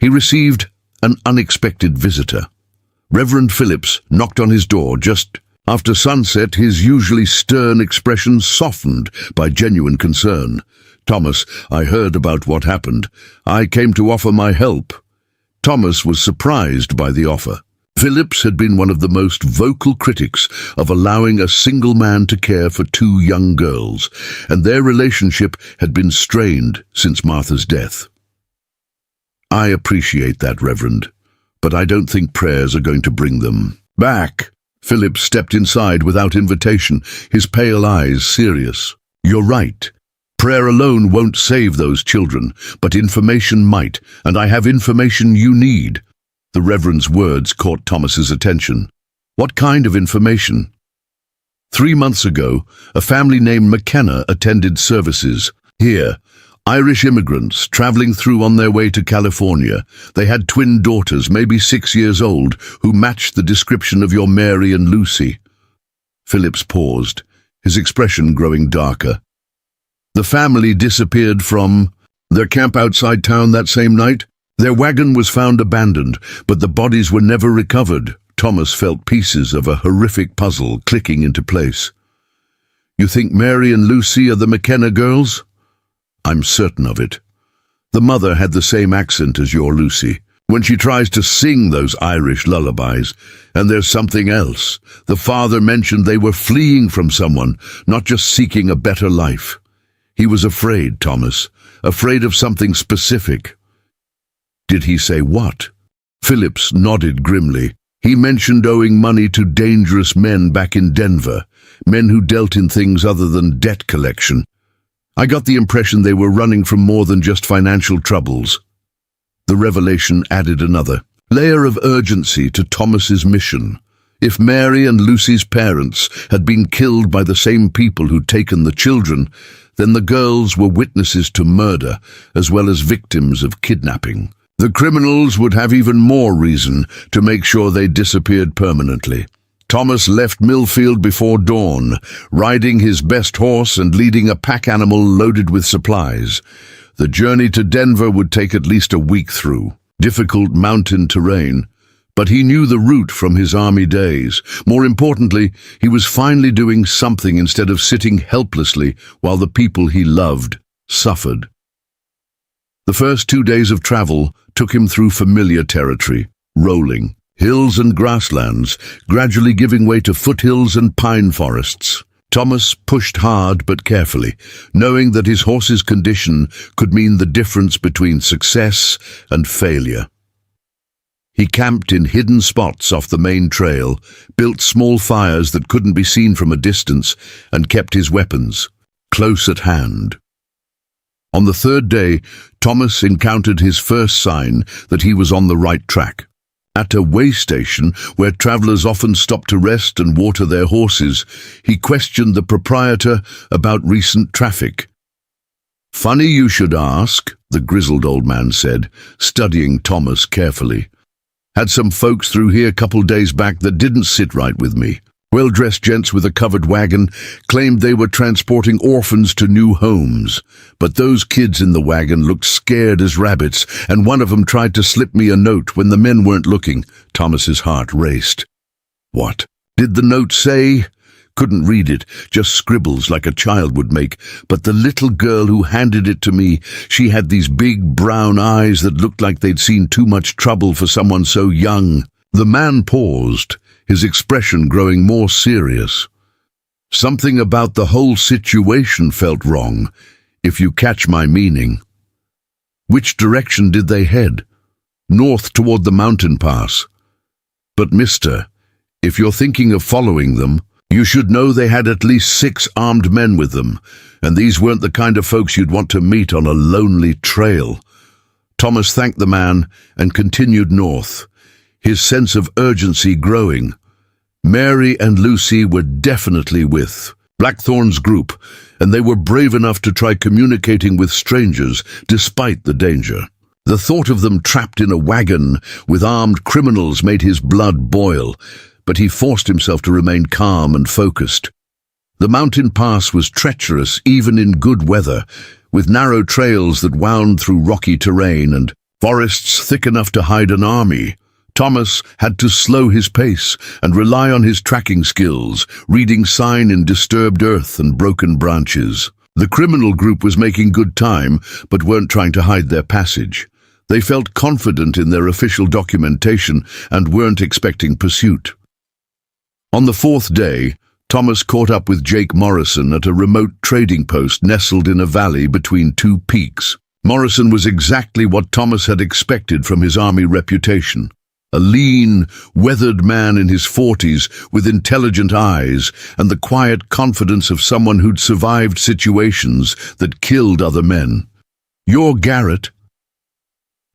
[SPEAKER 1] he received an unexpected visitor. Reverend Phillips knocked on his door just after sunset, his usually stern expression softened by genuine concern. "Thomas, I heard about what happened. I came to offer my help." Thomas was surprised by the offer. Phillips had been one of the most vocal critics of allowing a single man to care for two young girls, and their relationship had been strained since Martha's death. "I appreciate that, Reverend, but I don't think prayers are going to bring them back." Phillips stepped inside without invitation, his pale eyes serious. "You're right. Prayer alone won't save those children, but information might, and I have information you need." The Reverend's words caught Thomas's attention. "What kind of information?" 3 months ago, a family named McKenna attended services here. Irish immigrants traveling through on their way to California. They had twin daughters, maybe 6 years old, who matched the description of your Mary and Lucy. Phillips paused, his expression growing darker. "The family disappeared from their camp outside town that same night. Their wagon was found abandoned, but the bodies were never recovered." Thomas felt pieces of a horrific puzzle clicking into place. "You think Mary and Lucy are the McKenna girls?" "I'm certain of it. The mother had the same accent as your Lucy when she tries to sing those Irish lullabies. And there's something else. The father mentioned they were fleeing from someone, not just seeking a better life. He was afraid, Thomas, afraid of something specific." "Did he say what?" Phillips nodded grimly. "He mentioned owing money to dangerous men back in Denver, men who dealt in things other than debt collection. I got the impression they were running from more than just financial troubles." The revelation added another layer of urgency to Thomas's mission. If Mary and Lucy's parents had been killed by the same people who'd taken the children, then the girls were witnesses to murder as well as victims of kidnapping. The criminals would have even more reason to make sure they disappeared permanently. Thomas left Millfield before dawn, riding his best horse and leading a pack animal loaded with supplies. The journey to Denver would take at least a week through difficult mountain terrain. But he knew the route from his army days. More importantly, he was finally doing something instead of sitting helplessly while the people he loved suffered. The first 2 days of travel took him through familiar territory, rolling hills and grasslands, gradually giving way to foothills and pine forests. Thomas pushed hard but carefully, knowing that his horse's condition could mean the difference between success and failure. He camped in hidden spots off the main trail, built small fires that couldn't be seen from a distance, and kept his weapons close at hand. On the third day, Thomas encountered his first sign that he was on the right track. At a way station, where travelers often stop to rest and water their horses, he questioned the proprietor about recent traffic. "Funny you should ask," the grizzled old man said, studying Thomas carefully. "Had some folks through here a couple days back that didn't sit right with me. Well-dressed gents with a covered wagon claimed they were transporting orphans to new homes. But those kids in the wagon looked scared as rabbits, and one of them tried to slip me a note when the men weren't looking." Thomas's heart raced. What did the note say? Couldn't read it, just scribbles like a child would make. But the little girl who handed it to me, she had these big brown eyes that looked like they'd seen too much trouble for someone so young. The man paused, his expression growing more serious. Something about the whole situation felt wrong, if you catch my meaning. Which direction did they head? North toward the mountain pass. But mister, if you're thinking of following them, you should know they had at least 6 armed men with them, and these weren't the kind of folks you'd want to meet on a lonely trail. Thomas thanked the man and continued north, his sense of urgency growing. Mary and Lucy were definitely with Blackthorn's group, and they were brave enough to try communicating with strangers despite the danger. The thought of them trapped in a wagon with armed criminals made his blood boil, but he forced himself to remain calm and focused. The mountain pass was treacherous even in good weather, with narrow trails that wound through rocky terrain and forests thick enough to hide an army. Thomas had to slow his pace and rely on his tracking skills, reading sign in disturbed earth and broken branches. The criminal group was making good time, but weren't trying to hide their passage. They felt confident in their official documentation and weren't expecting pursuit. On the 4th day, Thomas caught up with Jake Morrison at a remote trading post nestled in a valley between 2 peaks. Morrison was exactly what Thomas had expected from his army reputation. A lean, weathered man in his 40s with intelligent eyes and the quiet confidence of someone who'd survived situations that killed other men. "You're Garrett?"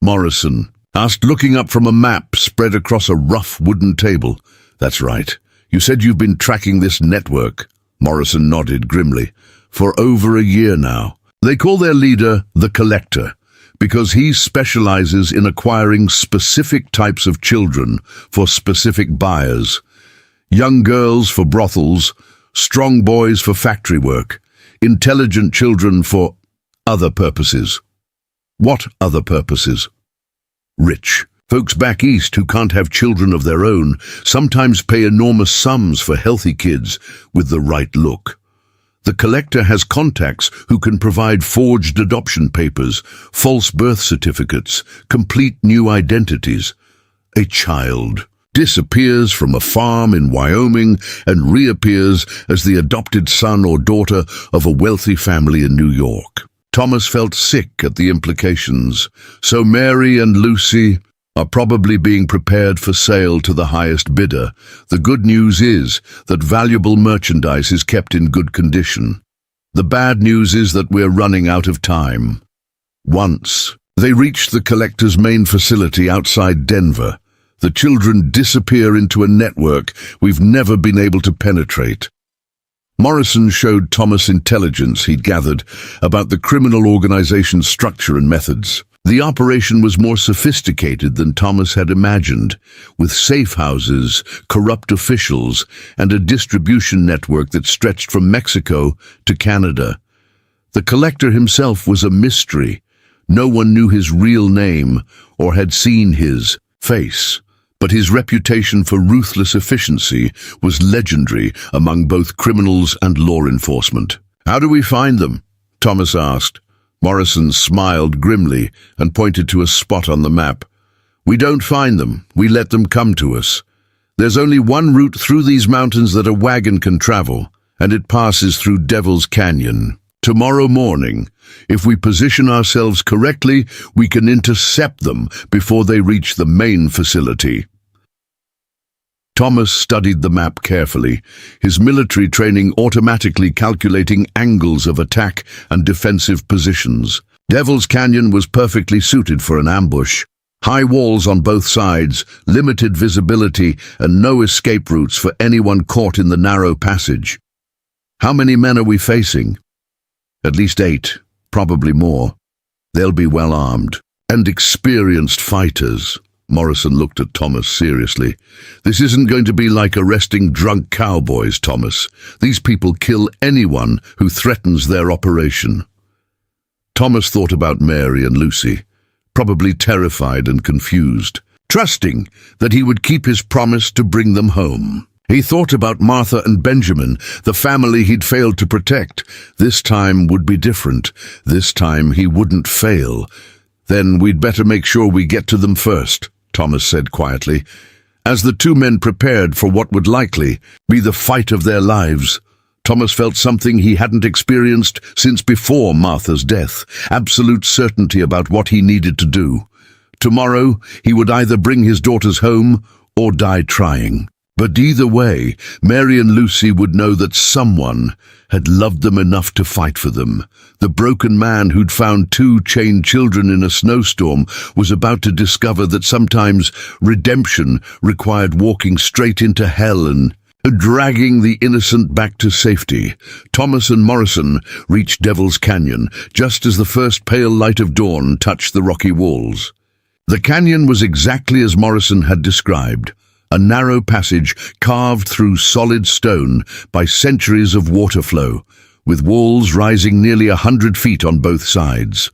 [SPEAKER 1] Morrison asked, looking up from a map spread across a rough wooden table. "That's right. You said you've been tracking this network." Morrison nodded grimly. "For over a year now. They call their leader the Collector, because he specializes in acquiring specific types of children for specific buyers. Young girls for brothels, strong boys for factory work, intelligent children for other purposes." "What other purposes?" "Rich folks back east who can't have children of their own sometimes pay enormous sums for healthy kids with the right look. The Collector has contacts who can provide forged adoption papers, false birth certificates, complete new identities. A child disappears from a farm in Wyoming and reappears as the adopted son or daughter of a wealthy family in New York." Thomas felt sick at the implications. So Mary and Lucy are probably being prepared for sale to the highest bidder. The good news is that valuable merchandise is kept in good condition. The bad news is that we're running out of time. Once they reached the Collector's main facility outside Denver, The children disappear into a network we've never been able to penetrate. Morrison showed Thomas intelligence he'd gathered about the criminal organization's structure and methods. The operation was more sophisticated than Thomas had imagined, with safe houses, corrupt officials, and a distribution network that stretched from Mexico to Canada. The collector himself was a mystery. No one knew his real name or had seen his face. But his reputation for ruthless efficiency was legendary among both criminals and law enforcement. "How do we find them?" Thomas asked. Morrison smiled grimly and pointed to a spot on the map. "We don't find them, we let them come to us. There's only one route through these mountains that a wagon can travel, and it passes through Devil's Canyon. Tomorrow morning, if we position ourselves correctly, we can intercept them before they reach the main facility." Thomas studied the map carefully, his military training automatically calculating angles of attack and defensive positions. Devil's Canyon was perfectly suited for an ambush. High walls on both sides, limited visibility, and no escape routes for anyone caught in the narrow passage. "How many men are we facing?" "At least 8, probably more. They'll be well armed and experienced fighters." Morrison looked at Thomas seriously. "This isn't going to be like arresting drunk cowboys, Thomas. These people kill anyone who threatens their operation." Thomas thought about Mary and Lucy, probably terrified and confused, trusting that he would keep his promise to bring them home. He thought about Martha and Benjamin, the family he'd failed to protect. This time would be different. This time he wouldn't fail. "Then we'd better make sure we get to them first," Thomas said quietly, as the two men prepared for what would likely be the fight of their lives. Thomas felt something he hadn't experienced since before Martha's death, absolute certainty about what he needed to do. Tomorrow, he would either bring his daughters home or die trying. But either way, Mary and Lucy would know that someone had loved them enough to fight for them. The broken man who'd found 2 chained children in a snowstorm was about to discover that sometimes redemption required walking straight into hell and dragging the innocent back to safety. Thomas and Morrison reached Devil's Canyon just as the first pale light of dawn touched the rocky walls. The canyon was exactly as Morrison had described. A narrow passage carved through solid stone by centuries of water flow, with walls rising nearly 100 feet on both sides.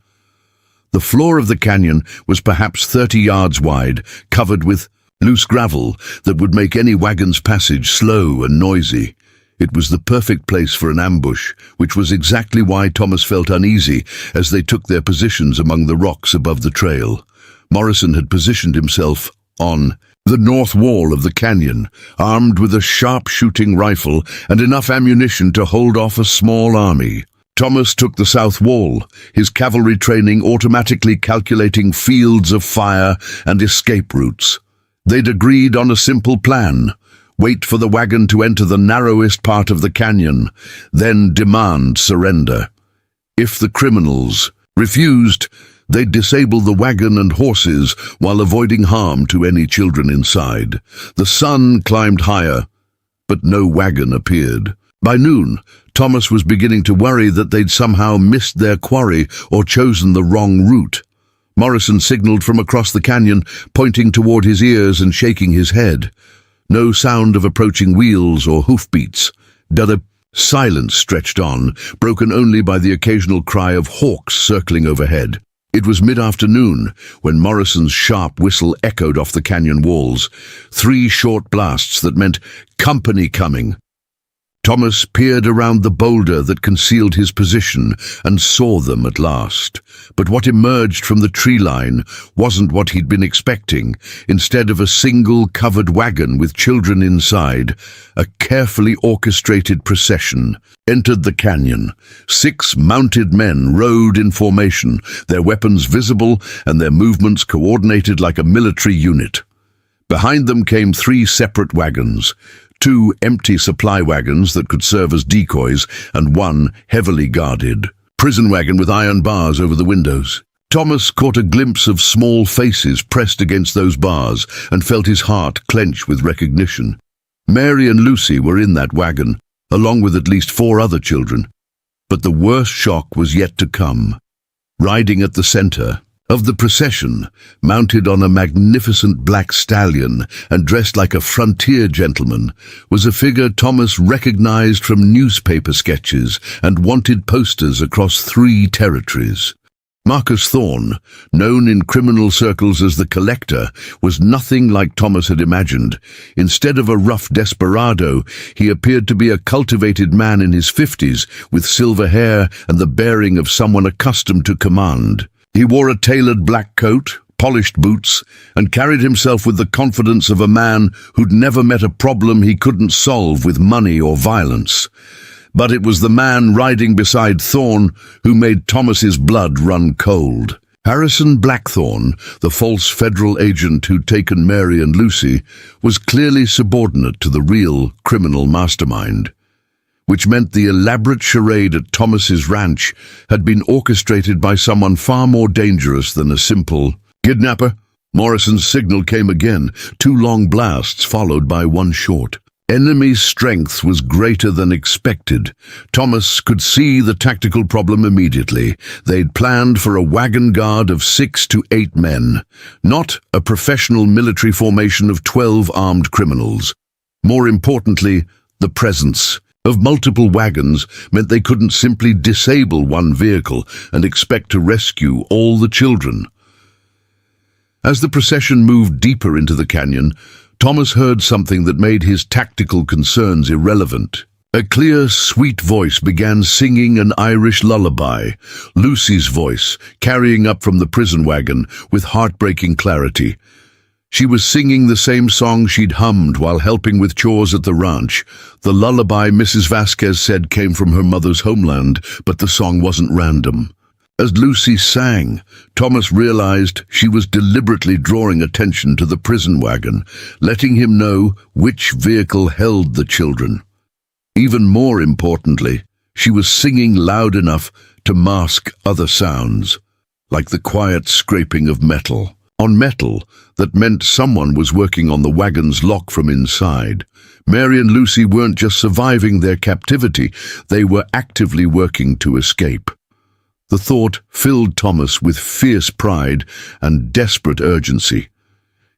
[SPEAKER 1] The floor of the canyon was perhaps 30 yards wide, covered with loose gravel that would make any wagon's passage slow and noisy. It was the perfect place for an ambush, which was exactly why Thomas felt uneasy as they took their positions among the rocks above the trail. Morrison had positioned himself on the north wall of the canyon, armed with a sharp-shooting rifle and enough ammunition to hold off a small army. Thomas took the south wall, his cavalry training automatically calculating fields of fire and escape routes. They'd agreed on a simple plan: wait for the wagon to enter the narrowest part of the canyon, then demand surrender. If the criminals refused, they'd disable the wagon and horses while avoiding harm to any children inside. The sun climbed higher, but no wagon appeared. By noon, Thomas was beginning to worry that they'd somehow missed their quarry or chosen the wrong route. Morrison signaled from across the canyon, pointing toward his ears and shaking his head. No sound of approaching wheels or hoofbeats. Silence stretched on, broken only by the occasional cry of hawks circling overhead. It was mid-afternoon when Morrison's sharp whistle echoed off the canyon walls. 3 short blasts that meant company coming. Thomas peered around the boulder that concealed his position and saw them at last. But what emerged from the tree line wasn't what he'd been expecting. Instead of a single covered wagon with children inside, a carefully orchestrated procession entered the canyon. 6 mounted men rode in formation, their weapons visible and their movements coordinated like a military unit. Behind them came 3 separate wagons. 2 empty supply wagons that could serve as decoys, and 1 heavily guarded prison wagon with iron bars over the windows. Thomas caught a glimpse of small faces pressed against those bars and felt his heart clench with recognition. Mary and Lucy were in that wagon, along with at least 4 other children. But the worst shock was yet to come. Riding at the center of the procession, mounted on a magnificent black stallion and dressed like a frontier gentleman, was a figure Thomas recognized from newspaper sketches and wanted posters across 3 territories. Marcus Thorne, known in criminal circles as the Collector, was nothing like Thomas had imagined. Instead of a rough desperado, he appeared to be a cultivated man in his 50s, with silver hair and the bearing of someone accustomed to command. He wore a tailored black coat, polished boots, and carried himself with the confidence of a man who'd never met a problem he couldn't solve with money or violence. But it was the man riding beside Thorne who made Thomas's blood run cold. Harrison Blackthorne, the false federal agent who'd taken Mary and Lucy, was clearly subordinate to the real criminal mastermind, which meant the elaborate charade at Thomas's ranch had been orchestrated by someone far more dangerous than a simple kidnapper. Morrison's signal came again, 2 long blasts followed by 1 short. Enemy's strength was greater than expected. Thomas could see the tactical problem immediately. They'd planned for a wagon guard of 6 to 8 men, not a professional military formation of 12 armed criminals. More importantly, the presence of multiple wagons meant they couldn't simply disable one vehicle and expect to rescue all the children. As the procession moved deeper into the canyon, Thomas heard something that made his tactical concerns irrelevant. A clear, sweet voice began singing an Irish lullaby, Lucy's voice, carrying up from the prison wagon with heartbreaking clarity. She was singing the same song she'd hummed while helping with chores at the ranch. The lullaby, Mrs. Vasquez said, came from her mother's homeland, but the song wasn't random. As Lucy sang, Thomas realized she was deliberately drawing attention to the prison wagon, letting him know which vehicle held the children. Even more importantly, she was singing loud enough to mask other sounds, like the quiet scraping of metal on metal that meant someone was working on the wagon's lock from inside. Mary and Lucy weren't just surviving their captivity, they were actively working to escape. The thought filled Thomas with fierce pride and desperate urgency.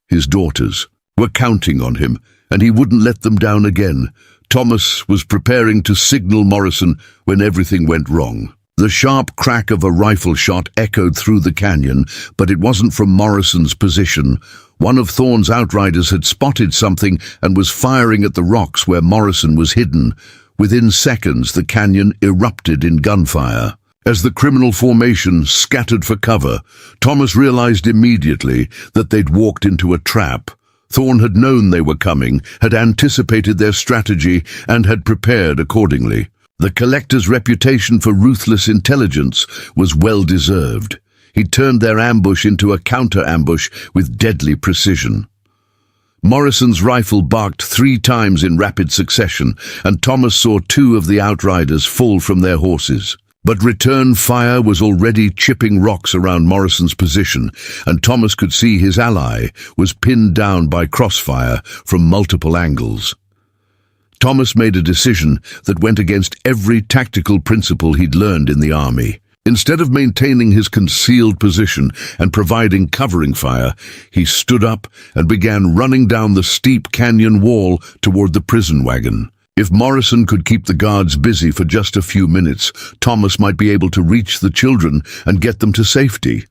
[SPEAKER 1] His daughters were counting on him, and he wouldn't let them down again. Thomas was preparing to signal Morrison when everything went wrong. The sharp crack of a rifle shot echoed through the canyon, but it wasn't from Morrison's position. One of Thorne's outriders had spotted something and was firing at the rocks where Morrison was hidden. Within seconds, the canyon erupted in gunfire. As the criminal formation scattered for cover, Thomas realized immediately that they'd walked into a trap. Thorne had known they were coming, had anticipated their strategy, and had prepared accordingly. The Collector's reputation for ruthless intelligence was well-deserved. He turned their ambush into a counter-ambush with deadly precision. Morrison's rifle barked 3 times in rapid succession, and Thomas saw 2 of the outriders fall from their horses. But return fire was already chipping rocks around Morrison's position, and Thomas could see his ally was pinned down by crossfire from multiple angles. Thomas made a decision that went against every tactical principle he'd learned in the army. Instead of maintaining his concealed position and providing covering fire, he stood up and began running down the steep canyon wall toward the prison wagon. If Morrison could keep the guards busy for just a few minutes, Thomas might be able to reach the children and get them to safety.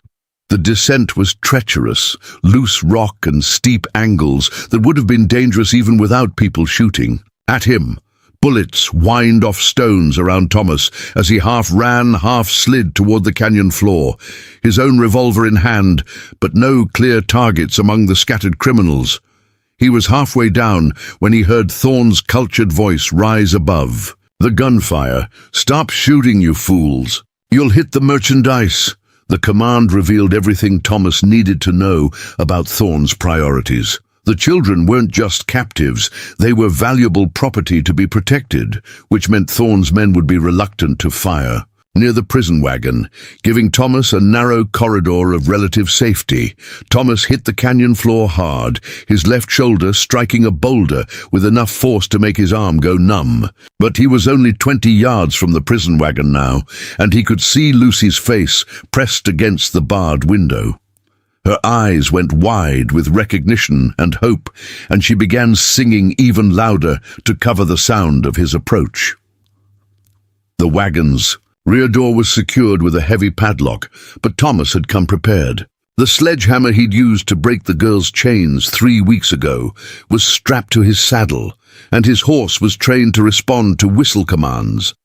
[SPEAKER 1] The descent was treacherous, loose rock and steep angles that would have been dangerous even without people shooting at him. Bullets whined off stones around Thomas as he half ran, half slid toward the canyon floor, his own revolver in hand, but no clear targets among the scattered criminals. He was halfway down when he heard Thorne's cultured voice rise above. The gunfire. "Stop shooting, you fools. You'll hit the merchandise." The command revealed everything Thomas needed to know about Thorne's priorities. The children weren't just captives, they were valuable property to be protected, which meant Thorne's men would be reluctant to fire. near the prison wagon, giving Thomas a narrow corridor of relative safety. Thomas hit the canyon floor hard, his left shoulder striking a boulder with enough force to make his arm go numb. But he was only 20 yards from the prison wagon now, and he could see Lucy's face pressed against the barred window. Her eyes went wide with recognition and hope, and she began singing even louder to cover the sound of his approach. The wagon's rear door was secured with a heavy padlock, but Thomas had come prepared. The sledgehammer he'd used to break the girl's chains 3 weeks ago was strapped to his saddle, and his horse was trained to respond to whistle commands.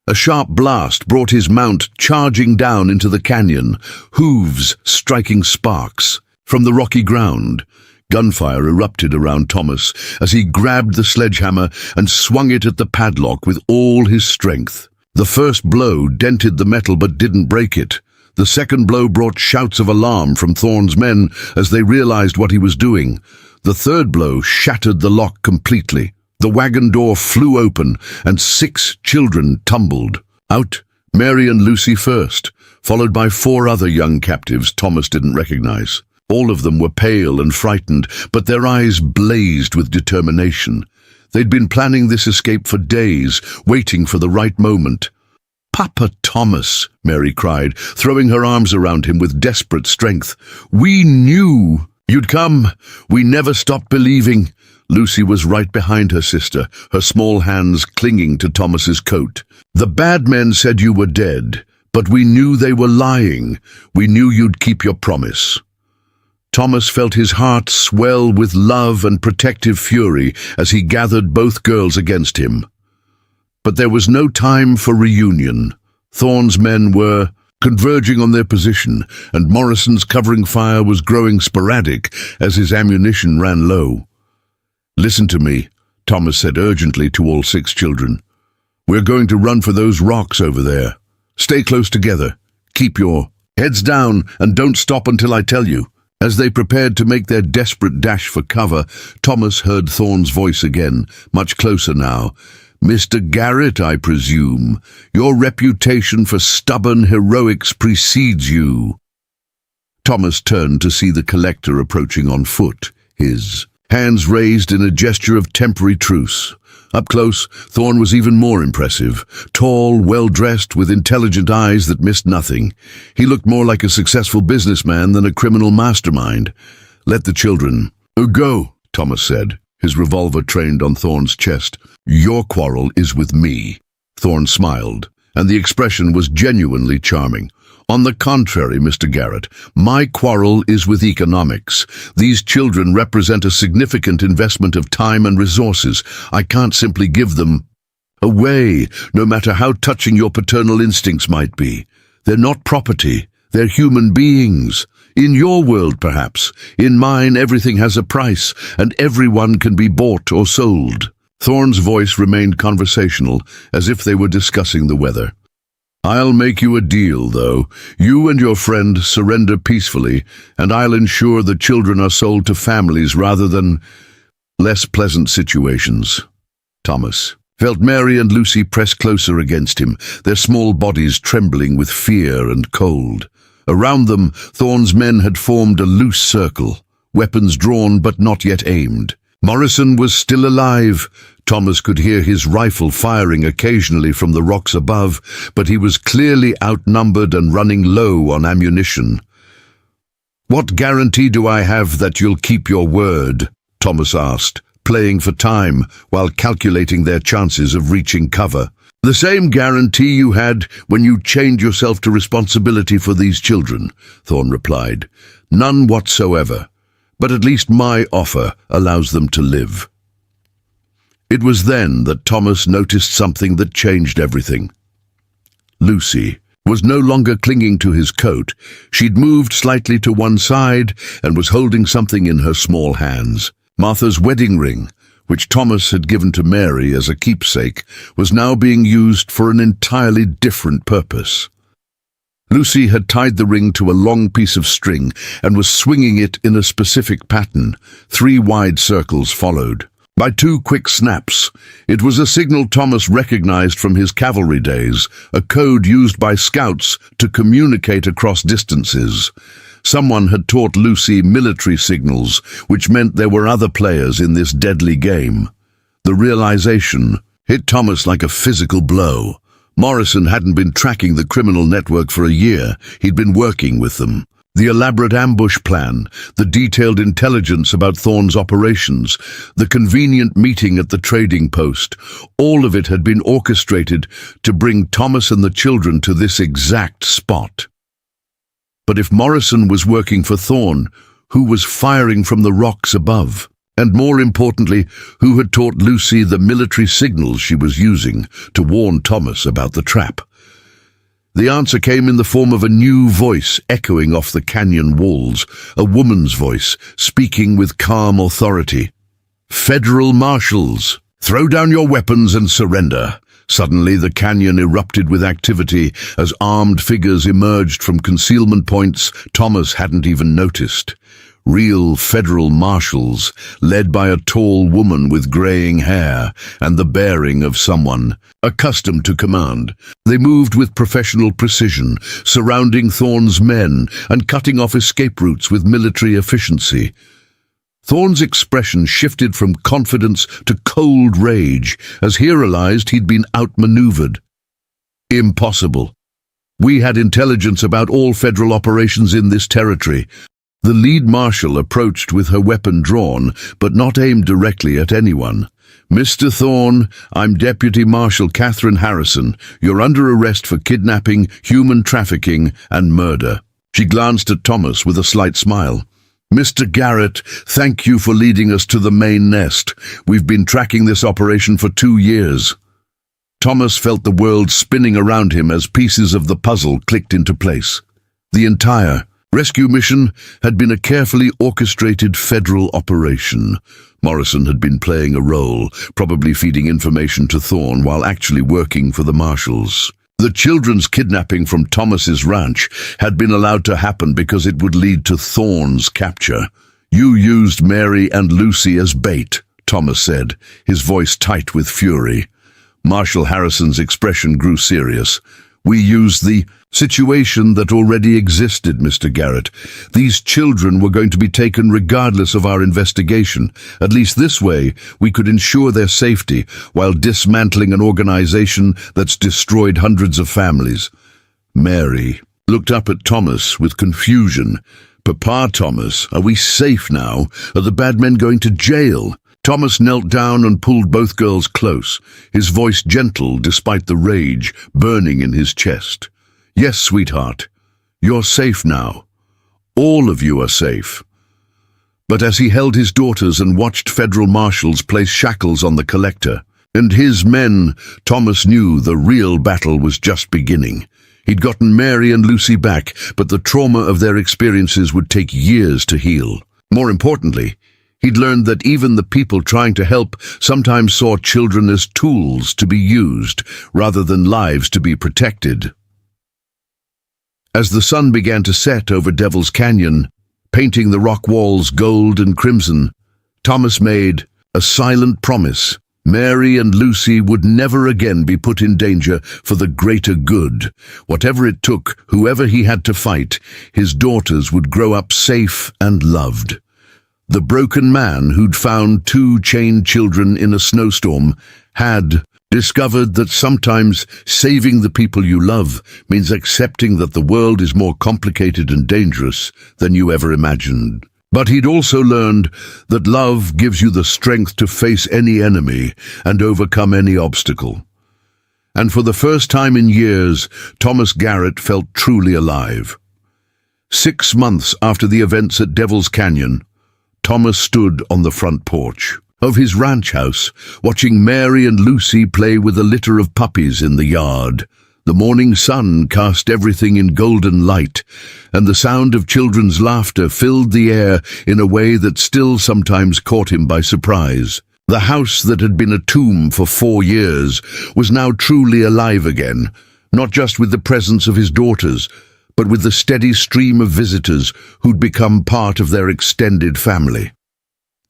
[SPEAKER 1] A sharp blast brought his mount charging down into the canyon, hooves striking sparks. From the rocky ground, gunfire erupted around Thomas as he grabbed the sledgehammer and swung it at the padlock with all his strength. The first blow dented the metal but didn't break it. The second blow brought shouts of alarm from Thorne's men as they realized what he was doing. The third blow shattered the lock completely. The wagon door flew open and 6 children tumbled. Out, Mary and Lucy first, followed by 4 other young captives Thomas didn't recognize. All of them were pale and frightened, but their eyes blazed with determination. They'd been planning this escape for days, waiting for the right moment. "Papa Thomas," Mary cried, throwing her arms around him with desperate strength. "We knew you'd come. We never stopped believing." Lucy was right behind her sister, her small hands clinging to Thomas's coat. "The bad men said you were dead, but we knew they were lying. We knew you'd keep your promise." Thomas felt his heart swell with love and protective fury as he gathered both girls against him. But there was no time for reunion. Thorne's men were converging on their position, and Morrison's covering fire was growing sporadic as his ammunition ran low. "Listen to me," Thomas said urgently to all 6 children. "We're going to run for those rocks over there. Stay close together. Keep your heads down and don't stop until I tell you." As they prepared to make their desperate dash for cover, Thomas heard Thorne's voice again, much closer now. "Mr. Garrett, I presume. Your reputation for stubborn heroics precedes you." Thomas turned to see the collector approaching on foot, his hands raised in a gesture of temporary truce. Up close, Thorne was even more impressive. Tall, well-dressed, with intelligent eyes that missed nothing. He looked more like a successful businessman than a criminal mastermind. "Let the children go," Thomas said, his revolver trained on Thorne's chest. "Your quarrel is with me." Thorne smiled, and the expression was genuinely charming. "On the contrary, Mr. Garrett, my quarrel is with economics. These children represent a significant investment of time and resources. I can't simply give them away, no matter how touching your paternal instincts might be. They're not property. They're human beings. In your world, perhaps. In mine, everything has a price, and everyone can be bought or sold." Thorne's voice remained conversational, as if they were discussing the weather. "I'll make you a deal, though. You and your friend surrender peacefully, and I'll ensure the children are sold to families rather than less pleasant situations." Thomas felt Mary and Lucy press closer against him, their small bodies trembling with fear and cold. Around them, Thorne's men had formed a loose circle, weapons drawn but not yet aimed. Morrison was still alive. Thomas could hear his rifle firing occasionally from the rocks above, but he was clearly outnumbered and running low on ammunition. "What guarantee do I have that you'll keep your word?" Thomas asked, playing for time while calculating their chances of reaching cover. "The same guarantee you had when you chained yourself to responsibility for these children," Thorne replied. "None whatsoever. But at least my offer allows them to live." It was then that Thomas noticed something that changed everything. Lucy was no longer clinging to his coat. She'd moved slightly to one side and was holding something in her small hands. Martha's wedding ring, which Thomas had given to Mary as a keepsake, was now being used for an entirely different purpose. Lucy had tied the ring to a long piece of string and was swinging it in a specific pattern. 3 wide circles followed. by two quick snaps. It was a signal Thomas recognized from his cavalry days, a code used by scouts to communicate across distances. Someone had taught Lucy military signals, which meant there were other players in this deadly game. The realization hit Thomas like a physical blow. Morrison hadn't been tracking the criminal network for a year. He'd been working with them. The elaborate ambush plan, the detailed intelligence about Thorne's operations, the convenient meeting at the trading post, all of it had been orchestrated to bring Thomas and the children to this exact spot. But if Morrison was working for Thorne, who was firing from the rocks above? And more importantly, who had taught Lucy the military signals she was using to warn Thomas about the trap? The answer came in the form of a new voice echoing off the canyon walls, a woman's voice speaking with calm authority. "Federal marshals, throw down your weapons and surrender." Suddenly the canyon erupted with activity as armed figures emerged from concealment points Thomas hadn't even noticed. Real federal marshals, led by a tall woman with graying hair and the bearing of someone accustomed to command. They moved with professional precision, surrounding Thorne's men and cutting off escape routes with military efficiency. Thorne's expression shifted from confidence to cold rage as he realized he'd been outmaneuvered. Impossible. We had intelligence about all federal operations in this territory. The lead marshal approached with her weapon drawn, but not aimed directly at anyone. "Mr. Thorne, I'm Deputy Marshal Catherine Harrison. You're under arrest for kidnapping, human trafficking, and murder." She glanced at Thomas with a slight smile. "Mr. Garrett, thank you for leading us to the main nest. We've been tracking this operation for 2 years." Thomas felt the world spinning around him as pieces of the puzzle clicked into place. The entire rescue mission had been a carefully orchestrated federal operation. Morrison had been playing a role, probably feeding information to Thorne while actually working for the marshals. The children's kidnapping from Thomas's ranch had been allowed to happen because it would lead to Thorne's capture. "You used Mary and Lucy as bait," Thomas said, his voice tight with fury. Marshal Harrison's expression grew serious. "We used the situation that already existed, Mr. Garrett. These children were going to be taken regardless of our investigation. At least this way, we could ensure their safety while dismantling an organization that's destroyed hundreds of families." Mary looked up at Thomas with confusion. "Papa, Thomas, are we safe now? Are the bad men going to jail?" Thomas knelt down and pulled both girls close, his voice gentle despite the rage burning in his chest. "Yes, sweetheart, you're safe now. All of you are safe." But as he held his daughters and watched federal marshals place shackles on the collector and his men, Thomas knew the real battle was just beginning. He'd gotten Mary and Lucy back, but the trauma of their experiences would take years to heal. More importantly, he'd learned that even the people trying to help sometimes saw children as tools to be used rather than lives to be protected. As the sun began to set over Devil's Canyon, painting the rock walls gold and crimson, Thomas made a silent promise. Mary and Lucy would never again be put in danger for the greater good. Whatever it took, whoever he had to fight, his daughters would grow up safe and loved. The broken man who'd found 2 chained children in a snowstorm had discovered that sometimes saving the people you love means accepting that the world is more complicated and dangerous than you ever imagined. But he'd also learned that love gives you the strength to face any enemy and overcome any obstacle. And for the first time in years, Thomas Garrett felt truly alive. 6 months after the events at Devil's Canyon, Thomas stood on the front porch of his ranch house, watching Mary and Lucy play with a litter of puppies in the yard. The morning sun cast everything in golden light, and the sound of children's laughter filled the air in a way that still sometimes caught him by surprise. The house that had been a tomb for 4 years was now truly alive again, not just with the presence of his daughters, but with the steady stream of visitors who'd become part of their extended family.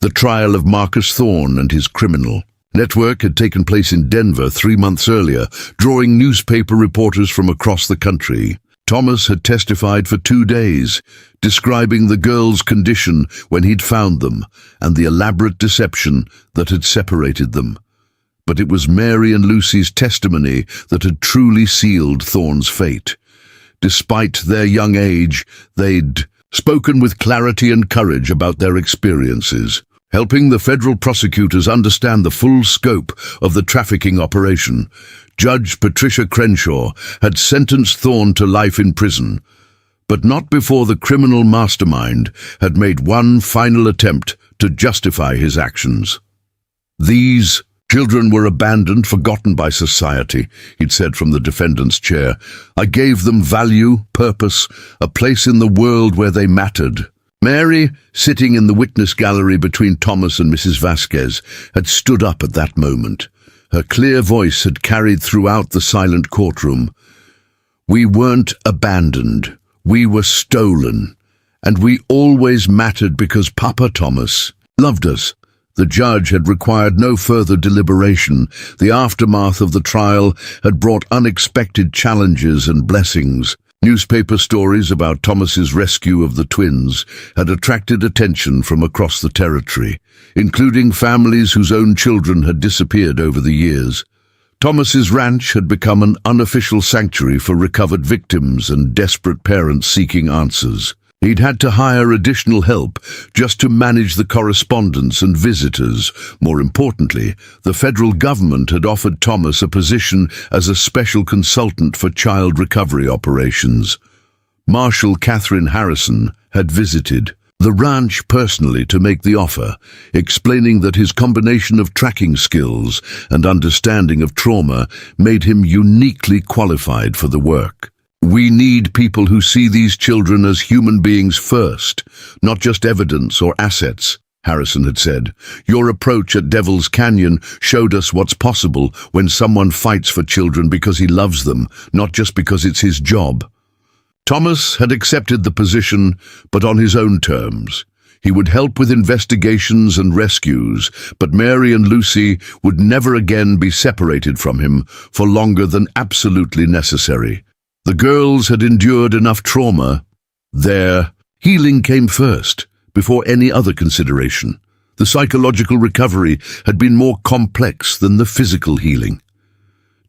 [SPEAKER 1] the trial of Marcus Thorne and his criminal network had taken place in Denver 3 months earlier, drawing newspaper reporters from across the country. Thomas had testified for 2 days, describing the girls' condition when he'd found them and the elaborate deception that had separated them. But it was Mary and Lucy's testimony that had truly sealed Thorne's fate. Despite their young age, they'd spoken with clarity and courage about their experiences, helping the federal prosecutors understand the full scope of the trafficking operation. Judge Patricia Crenshaw had sentenced Thorne to life in prison, but not before the criminal mastermind had made one final attempt to justify his actions. "These children were abandoned, forgotten by society," he'd said from the defendant's chair. "I gave them value, purpose, a place in the world where they mattered." Mary, sitting in the witness gallery between Thomas and Mrs. Vasquez, had stood up at that moment. Her clear voice had carried throughout the silent courtroom. "We weren't abandoned. We were stolen. And we always mattered because Papa Thomas loved us." The judge had required no further deliberation. The aftermath of the trial had brought unexpected challenges and blessings. Newspaper stories about Thomas's rescue of the twins had attracted attention from across the territory, including families whose own children had disappeared over the years. Thomas's ranch had become an unofficial sanctuary for recovered victims and desperate parents seeking answers. He'd had to hire additional help just to manage the correspondence and visitors. More importantly, the federal government had offered Thomas a position as a special consultant for child recovery operations. Marshal Catherine Harrison had visited the ranch personally to make the offer, explaining that his combination of tracking skills and understanding of trauma made him uniquely qualified for the work. "We need people who see these children as human beings first, not just evidence or assets," Harrison had said. "Your approach at Devil's Canyon showed us what's possible when someone fights for children because he loves them, not just because it's his job." Thomas had accepted the position, but on his own terms. He would help with investigations and rescues, but Mary and Lucy would never again be separated from him for longer than absolutely necessary. The girls had endured enough trauma. Their healing came first, before any other consideration. The psychological recovery had been more complex than the physical healing.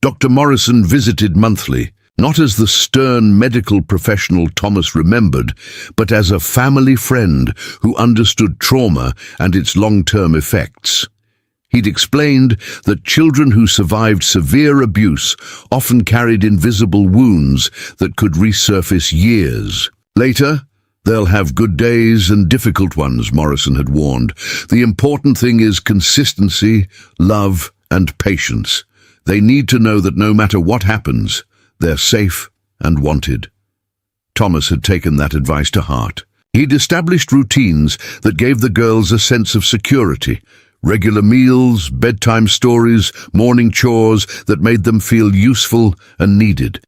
[SPEAKER 1] Dr. Morrison visited monthly, not as the stern medical professional Thomas remembered, but as a family friend who understood trauma and its long-term effects. He'd explained that children who survived severe abuse often carried invisible wounds that could resurface years later. "They'll have good days and difficult ones," Morrison had warned. "The important thing is consistency, love, and patience. They need to know that no matter what happens, they're safe and wanted." Thomas had taken that advice to heart. He'd established routines that gave the girls a sense of security. Regular meals, bedtime stories, morning chores that made them feel useful and needed.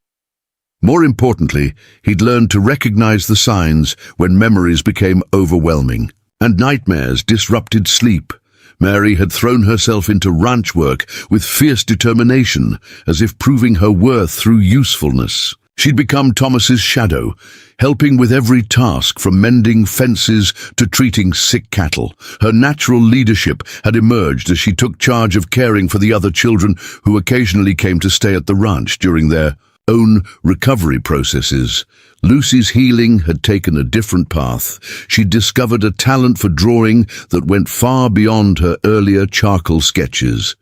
[SPEAKER 1] More importantly, he'd learned to recognize the signs when memories became overwhelming and nightmares disrupted sleep. Mary had thrown herself into ranch work with fierce determination, as if proving her worth through usefulness. She'd become Thomas's shadow, helping with every task from mending fences to treating sick cattle. Her natural leadership had emerged as she took charge of caring for the other children who occasionally came to stay at the ranch during their own recovery processes. Lucy's healing had taken a different path. She'd discovered a talent for drawing that went far beyond her earlier charcoal sketches.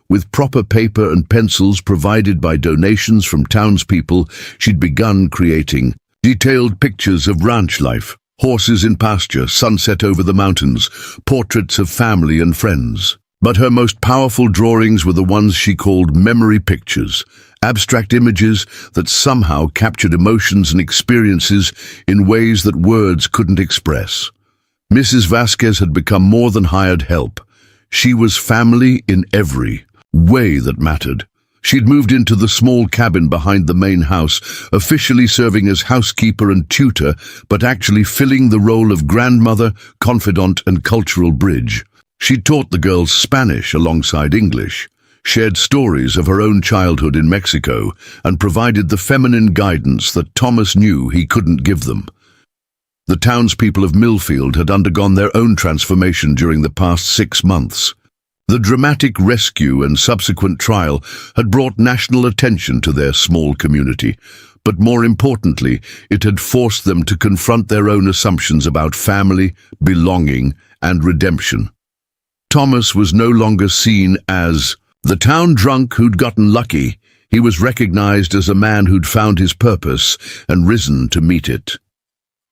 [SPEAKER 1] With proper paper and pencils provided by donations from townspeople, she'd begun creating detailed pictures of ranch life, horses in pasture, sunset over the mountains, portraits of family and friends. But her most powerful drawings were the ones she called memory pictures, abstract images that somehow captured emotions and experiences in ways that words couldn't express. Mrs. Vasquez had become more than hired help. She was family in every way that mattered. She'd moved into the small cabin behind the main house, officially serving as housekeeper and tutor, but actually filling the role of grandmother, confidant, and cultural bridge. She'd taught the girls Spanish alongside English, shared stories of her own childhood in Mexico, and provided the feminine guidance that Thomas knew he couldn't give them. The townspeople of Millfield had undergone their own transformation during the past 6 months. The dramatic rescue and subsequent trial had brought national attention to their small community, but more importantly, it had forced them to confront their own assumptions about family, belonging, and redemption. Thomas was no longer seen as the town drunk who'd gotten lucky. He was recognized as a man who'd found his purpose and risen to meet it.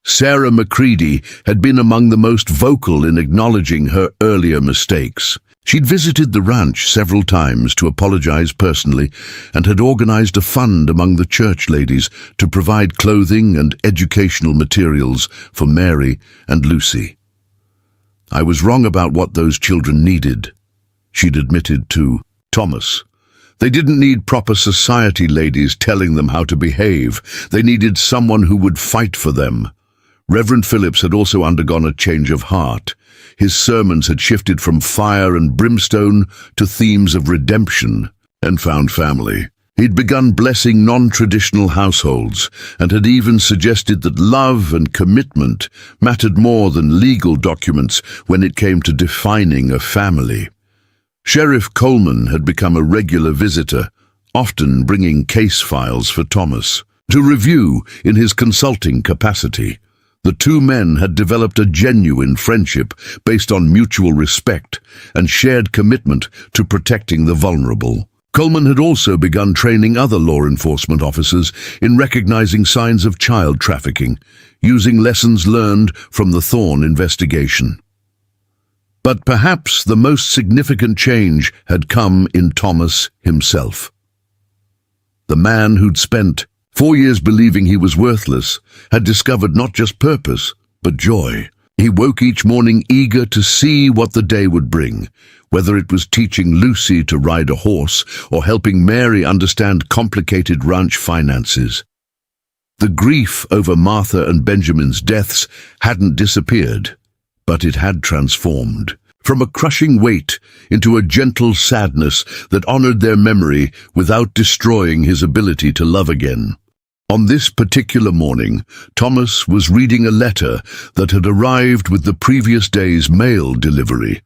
[SPEAKER 1] Sarah McCready had been among the most vocal in acknowledging her earlier mistakes. She'd visited the ranch several times to apologize personally and had organized a fund among the church ladies to provide clothing and educational materials for Mary and Lucy. "I was wrong about what those children needed," she'd admitted to Thomas. "They didn't need proper society ladies telling them how to behave. They needed someone who would fight for them." Reverend Phillips had also undergone a change of heart. His sermons had shifted from fire and brimstone to themes of redemption and found family. He'd begun blessing non-traditional households and had even suggested that love and commitment mattered more than legal documents when it came to defining a family. Sheriff Coleman had become a regular visitor, often bringing case files for Thomas to review in his consulting capacity. The two men had developed a genuine friendship based on mutual respect and shared commitment to protecting the vulnerable. Coleman had also begun training other law enforcement officers in recognizing signs of child trafficking, using lessons learned from the Thorne investigation. But perhaps the most significant change had come in Thomas himself. The man who'd spent 4 years believing he was worthless had discovered not just purpose, but joy. He woke each morning eager to see what the day would bring, whether it was teaching Lucy to ride a horse or helping Mary understand complicated ranch finances. The grief over Martha and Benjamin's deaths hadn't disappeared, but it had transformed. From a crushing weight into a gentle sadness that honored their memory without destroying his ability to love again. On this particular morning, Thomas was reading a letter that had arrived with the previous day's mail delivery.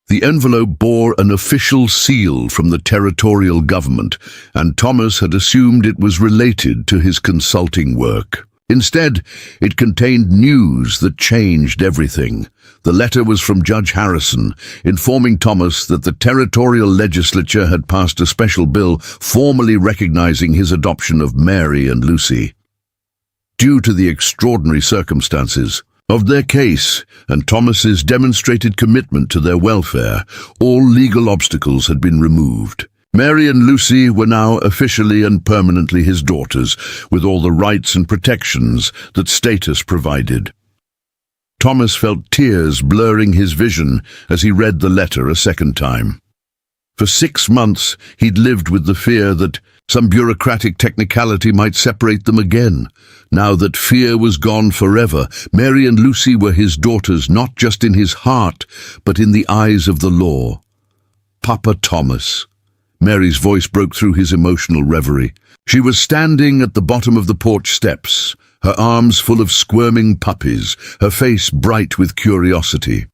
[SPEAKER 1] The envelope bore an official seal from the territorial government, and Thomas had assumed it was related to his consulting work. Instead, it contained news that changed everything. The letter was from Judge Harrison, informing Thomas that the territorial legislature had passed a special bill formally recognizing his adoption of Mary and Lucy. Due to the extraordinary circumstances of their case and Thomas's demonstrated commitment to their welfare, all legal obstacles had been removed. Mary and Lucy were now officially and permanently his daughters, with all the rights and protections that status provided. Thomas felt tears blurring his vision as he read the letter a second time. For 6 months, he'd lived with the fear that some bureaucratic technicality might separate them again. Now that fear was gone forever, Mary and Lucy were his daughters not just in his heart, but in the eyes of the law. "Papa Thomas." Mary's voice broke through his emotional reverie. She was standing at the bottom of the porch steps, her arms full of squirming puppies, her face bright with curiosity.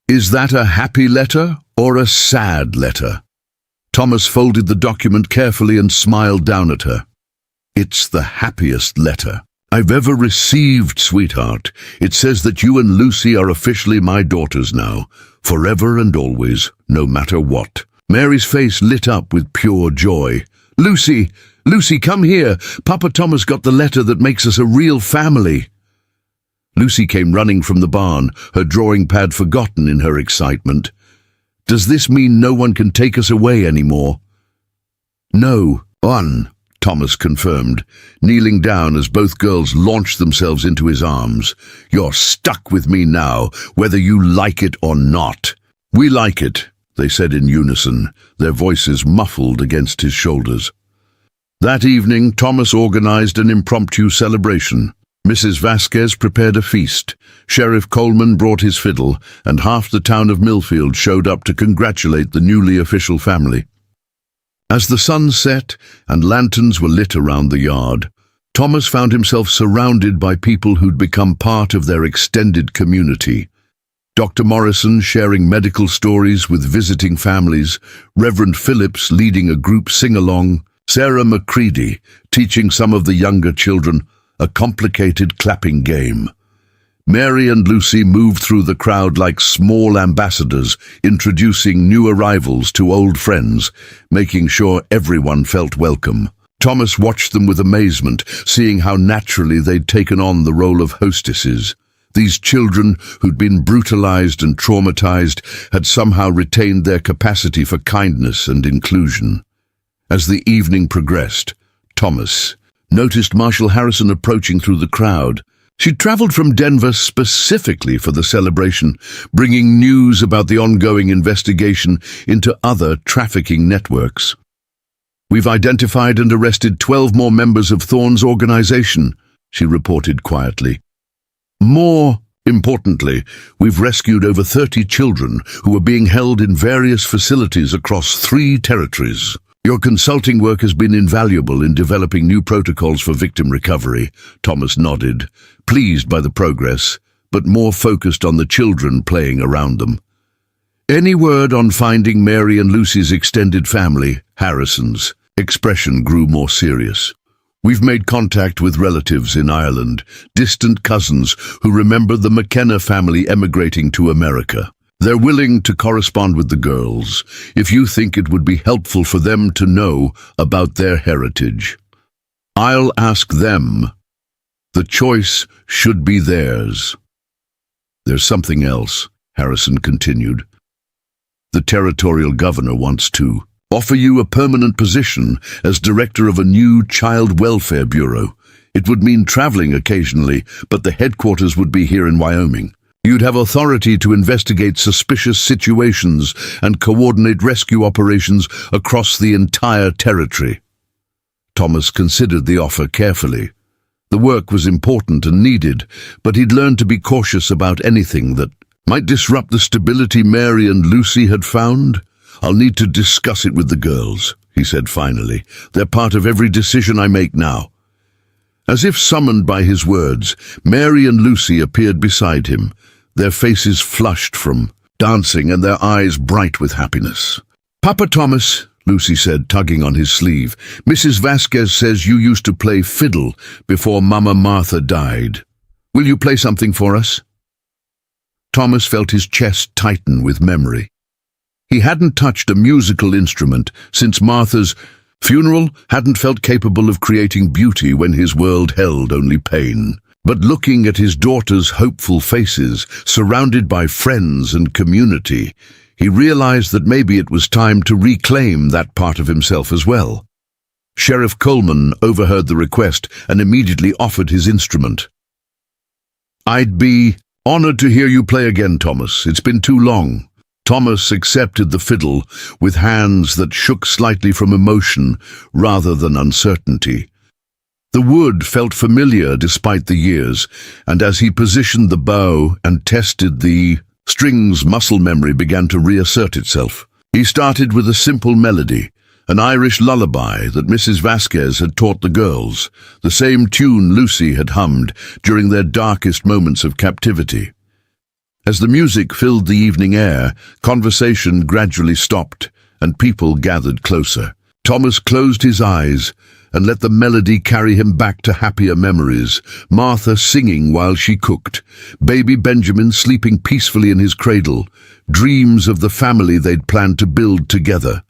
[SPEAKER 1] "Is that a happy letter or a sad letter?" Thomas folded the document carefully and smiled down at her. "It's the happiest letter I've ever received, sweetheart. It says that you and Lucy are officially my daughters now, forever and always, no matter what." Mary's face lit up with pure joy. Lucy, come here. Papa Thomas got the letter that makes us a real family." Lucy came running from the barn, her drawing pad forgotten in her excitement. "Does this mean no one can take us away anymore?" "No, Thomas confirmed, kneeling down as both girls launched themselves into his arms. "You're stuck with me now, whether you like it or not." "We like it," they said in unison, their voices muffled against his shoulders. That evening, Thomas organized an impromptu celebration. Mrs. Vasquez prepared a feast. Sheriff Coleman brought his fiddle, and half the town of Millfield showed up to congratulate the newly official family. As the sun set and lanterns were lit around the yard, Thomas found himself surrounded by people who'd become part of their extended community. Dr. Morrison sharing medical stories with visiting families, Reverend Phillips leading a group sing-along, Sarah McCready teaching some of the younger children a complicated clapping game. Mary and Lucy moved through the crowd like small ambassadors, introducing new arrivals to old friends, making sure everyone felt welcome. Thomas watched them with amazement, seeing how naturally they'd taken on the role of hostesses. These children, who'd been brutalized and traumatized, had somehow retained their capacity for kindness and inclusion. As the evening progressed, Thomas noticed Marshal Harrison approaching through the crowd. She'd traveled from Denver specifically for the celebration, bringing news about the ongoing investigation into other trafficking networks. "We've identified and arrested 12 more members of Thorne's organization," she reported quietly. "More importantly, we've rescued over 30 children who are being held in various facilities across 3 territories. Your consulting work has been invaluable in developing new protocols for victim recovery." Thomas nodded, pleased by the progress, but more focused on the children playing around them. "Any word on finding Mary and Lucy's extended family?" Harrison's expression grew more serious. "We've made contact with relatives in Ireland, distant cousins who remember the McKenna family emigrating to America. They're willing to correspond with the girls, if you think it would be helpful for them to know about their heritage. I'll ask them. The choice should be theirs." "There's something else," Harrison continued. "The territorial governor wants to offer you a permanent position as director of a new child welfare bureau. It would mean traveling occasionally, but the headquarters would be here in Wyoming. You'd have authority to investigate suspicious situations and coordinate rescue operations across the entire territory." Thomas considered the offer carefully. The work was important and needed, but he'd learned to be cautious about anything that might disrupt the stability Mary and Lucy had found. "I'll need to discuss it with the girls," he said finally. "They're part of every decision I make now." As if summoned by his words, Mary and Lucy appeared beside him, their faces flushed from dancing and their eyes bright with happiness. "Papa Thomas," Lucy said, tugging on his sleeve, "Mrs. Vasquez says you used to play fiddle before Mama Martha died. Will you play something for us?" Thomas felt his chest tighten with memory. He hadn't touched a musical instrument since Martha's funeral, hadn't felt capable of creating beauty when his world held only pain. But looking at his daughter's hopeful faces, surrounded by friends and community, he realized that maybe it was time to reclaim that part of himself as well. Sheriff Coleman overheard the request and immediately offered his instrument. "I'd be honored to hear you play again, Thomas. It's been too long." Thomas accepted the fiddle with hands that shook slightly from emotion rather than uncertainty. The wood felt familiar despite the years, and as he positioned the bow and tested the strings, muscle memory began to reassert itself. He started with a simple melody, an Irish lullaby that Mrs. Vasquez had taught the girls, the same tune Lucy had hummed during their darkest moments of captivity. As the music filled the evening air, conversation gradually stopped, and people gathered closer. Thomas closed his eyes and let the melody carry him back to happier memories. Martha singing while she cooked, baby Benjamin sleeping peacefully in his cradle, dreams of the family they'd planned to build together.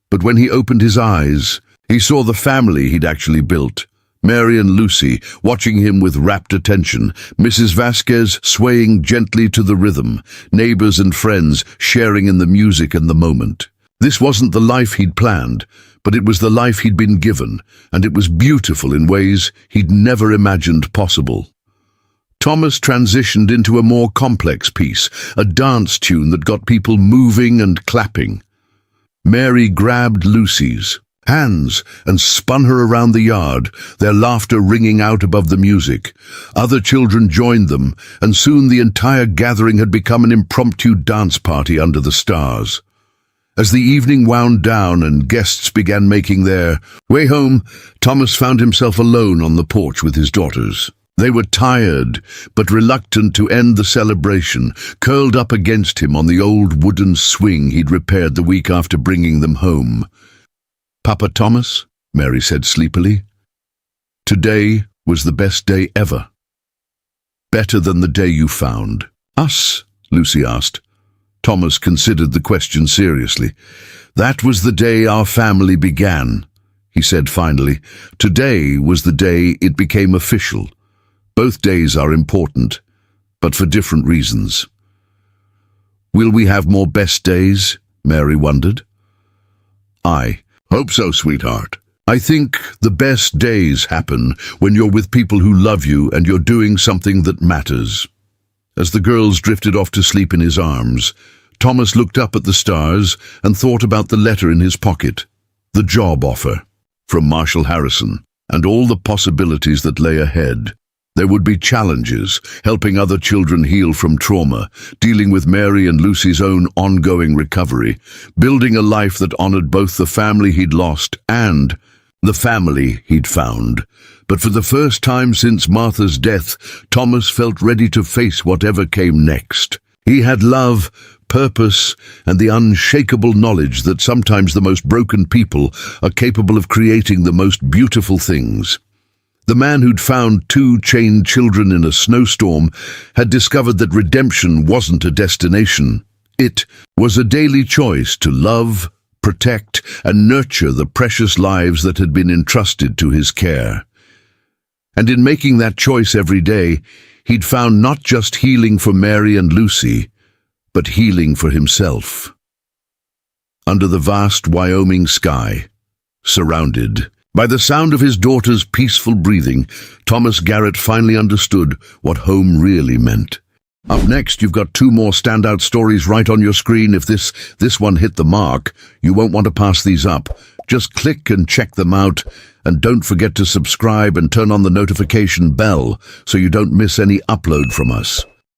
[SPEAKER 1] But when he opened his eyes, he saw the family he'd actually built. Mary and Lucy watching him with rapt attention, Mrs. Vasquez swaying gently to the rhythm, neighbors and friends sharing in the music and the moment. This wasn't the life he'd planned, but it was the life he'd been given, and it was beautiful in ways he'd never imagined possible. Thomas transitioned into a more complex piece, a dance tune that got people moving and clapping. Mary grabbed Lucy's hands and spun her around the yard, their laughter ringing out above the music. Other children joined them, and soon the entire gathering had become an impromptu dance party under the stars. As the evening wound down and guests began making their way home, Thomas found himself alone on the porch with his daughters. They were tired, but reluctant to end the celebration, curled up against him on the old wooden swing he'd repaired the week after bringing them home. "Papa Thomas," Mary said sleepily, "today was the best day ever. Better than the day you found." "Us?" Lucy asked. Thomas considered the question seriously. "That was the day our family began," he said finally. "Today was the day it became official. Both days are important, but for different reasons." "Will we have more best days?" Mary wondered. "I hope so, sweetheart. I think the best days happen when you're with people who love you and you're doing something that matters." As the girls drifted off to sleep in his arms, Thomas looked up at the stars and thought about the letter in his pocket, the job offer from Marshall Harrison, and all the possibilities that lay ahead. There would be challenges, helping other children heal from trauma, dealing with Mary and Lucy's own ongoing recovery, building a life that honored both the family he'd lost and the family he'd found. But for the first time since Martha's death, Thomas felt ready to face whatever came next. He had love, purpose, and the unshakable knowledge that sometimes the most broken people are capable of creating the most beautiful things. The man who'd found 2 chained children in a snowstorm had discovered that redemption wasn't a destination. It was a daily choice to love, protect, and nurture the precious lives that had been entrusted to his care. And in making that choice every day, he'd found not just healing for Mary and Lucy, but healing for himself. Under the vast Wyoming sky, surrounded by the sound of his daughter's peaceful breathing, Thomas Garrett finally understood what home really meant. Up next, you've got 2 more standout stories right on your screen. If this one hit the mark, you won't want to pass these up. Just click and check them out, and don't forget to subscribe and turn on the notification bell so you don't miss any upload from us.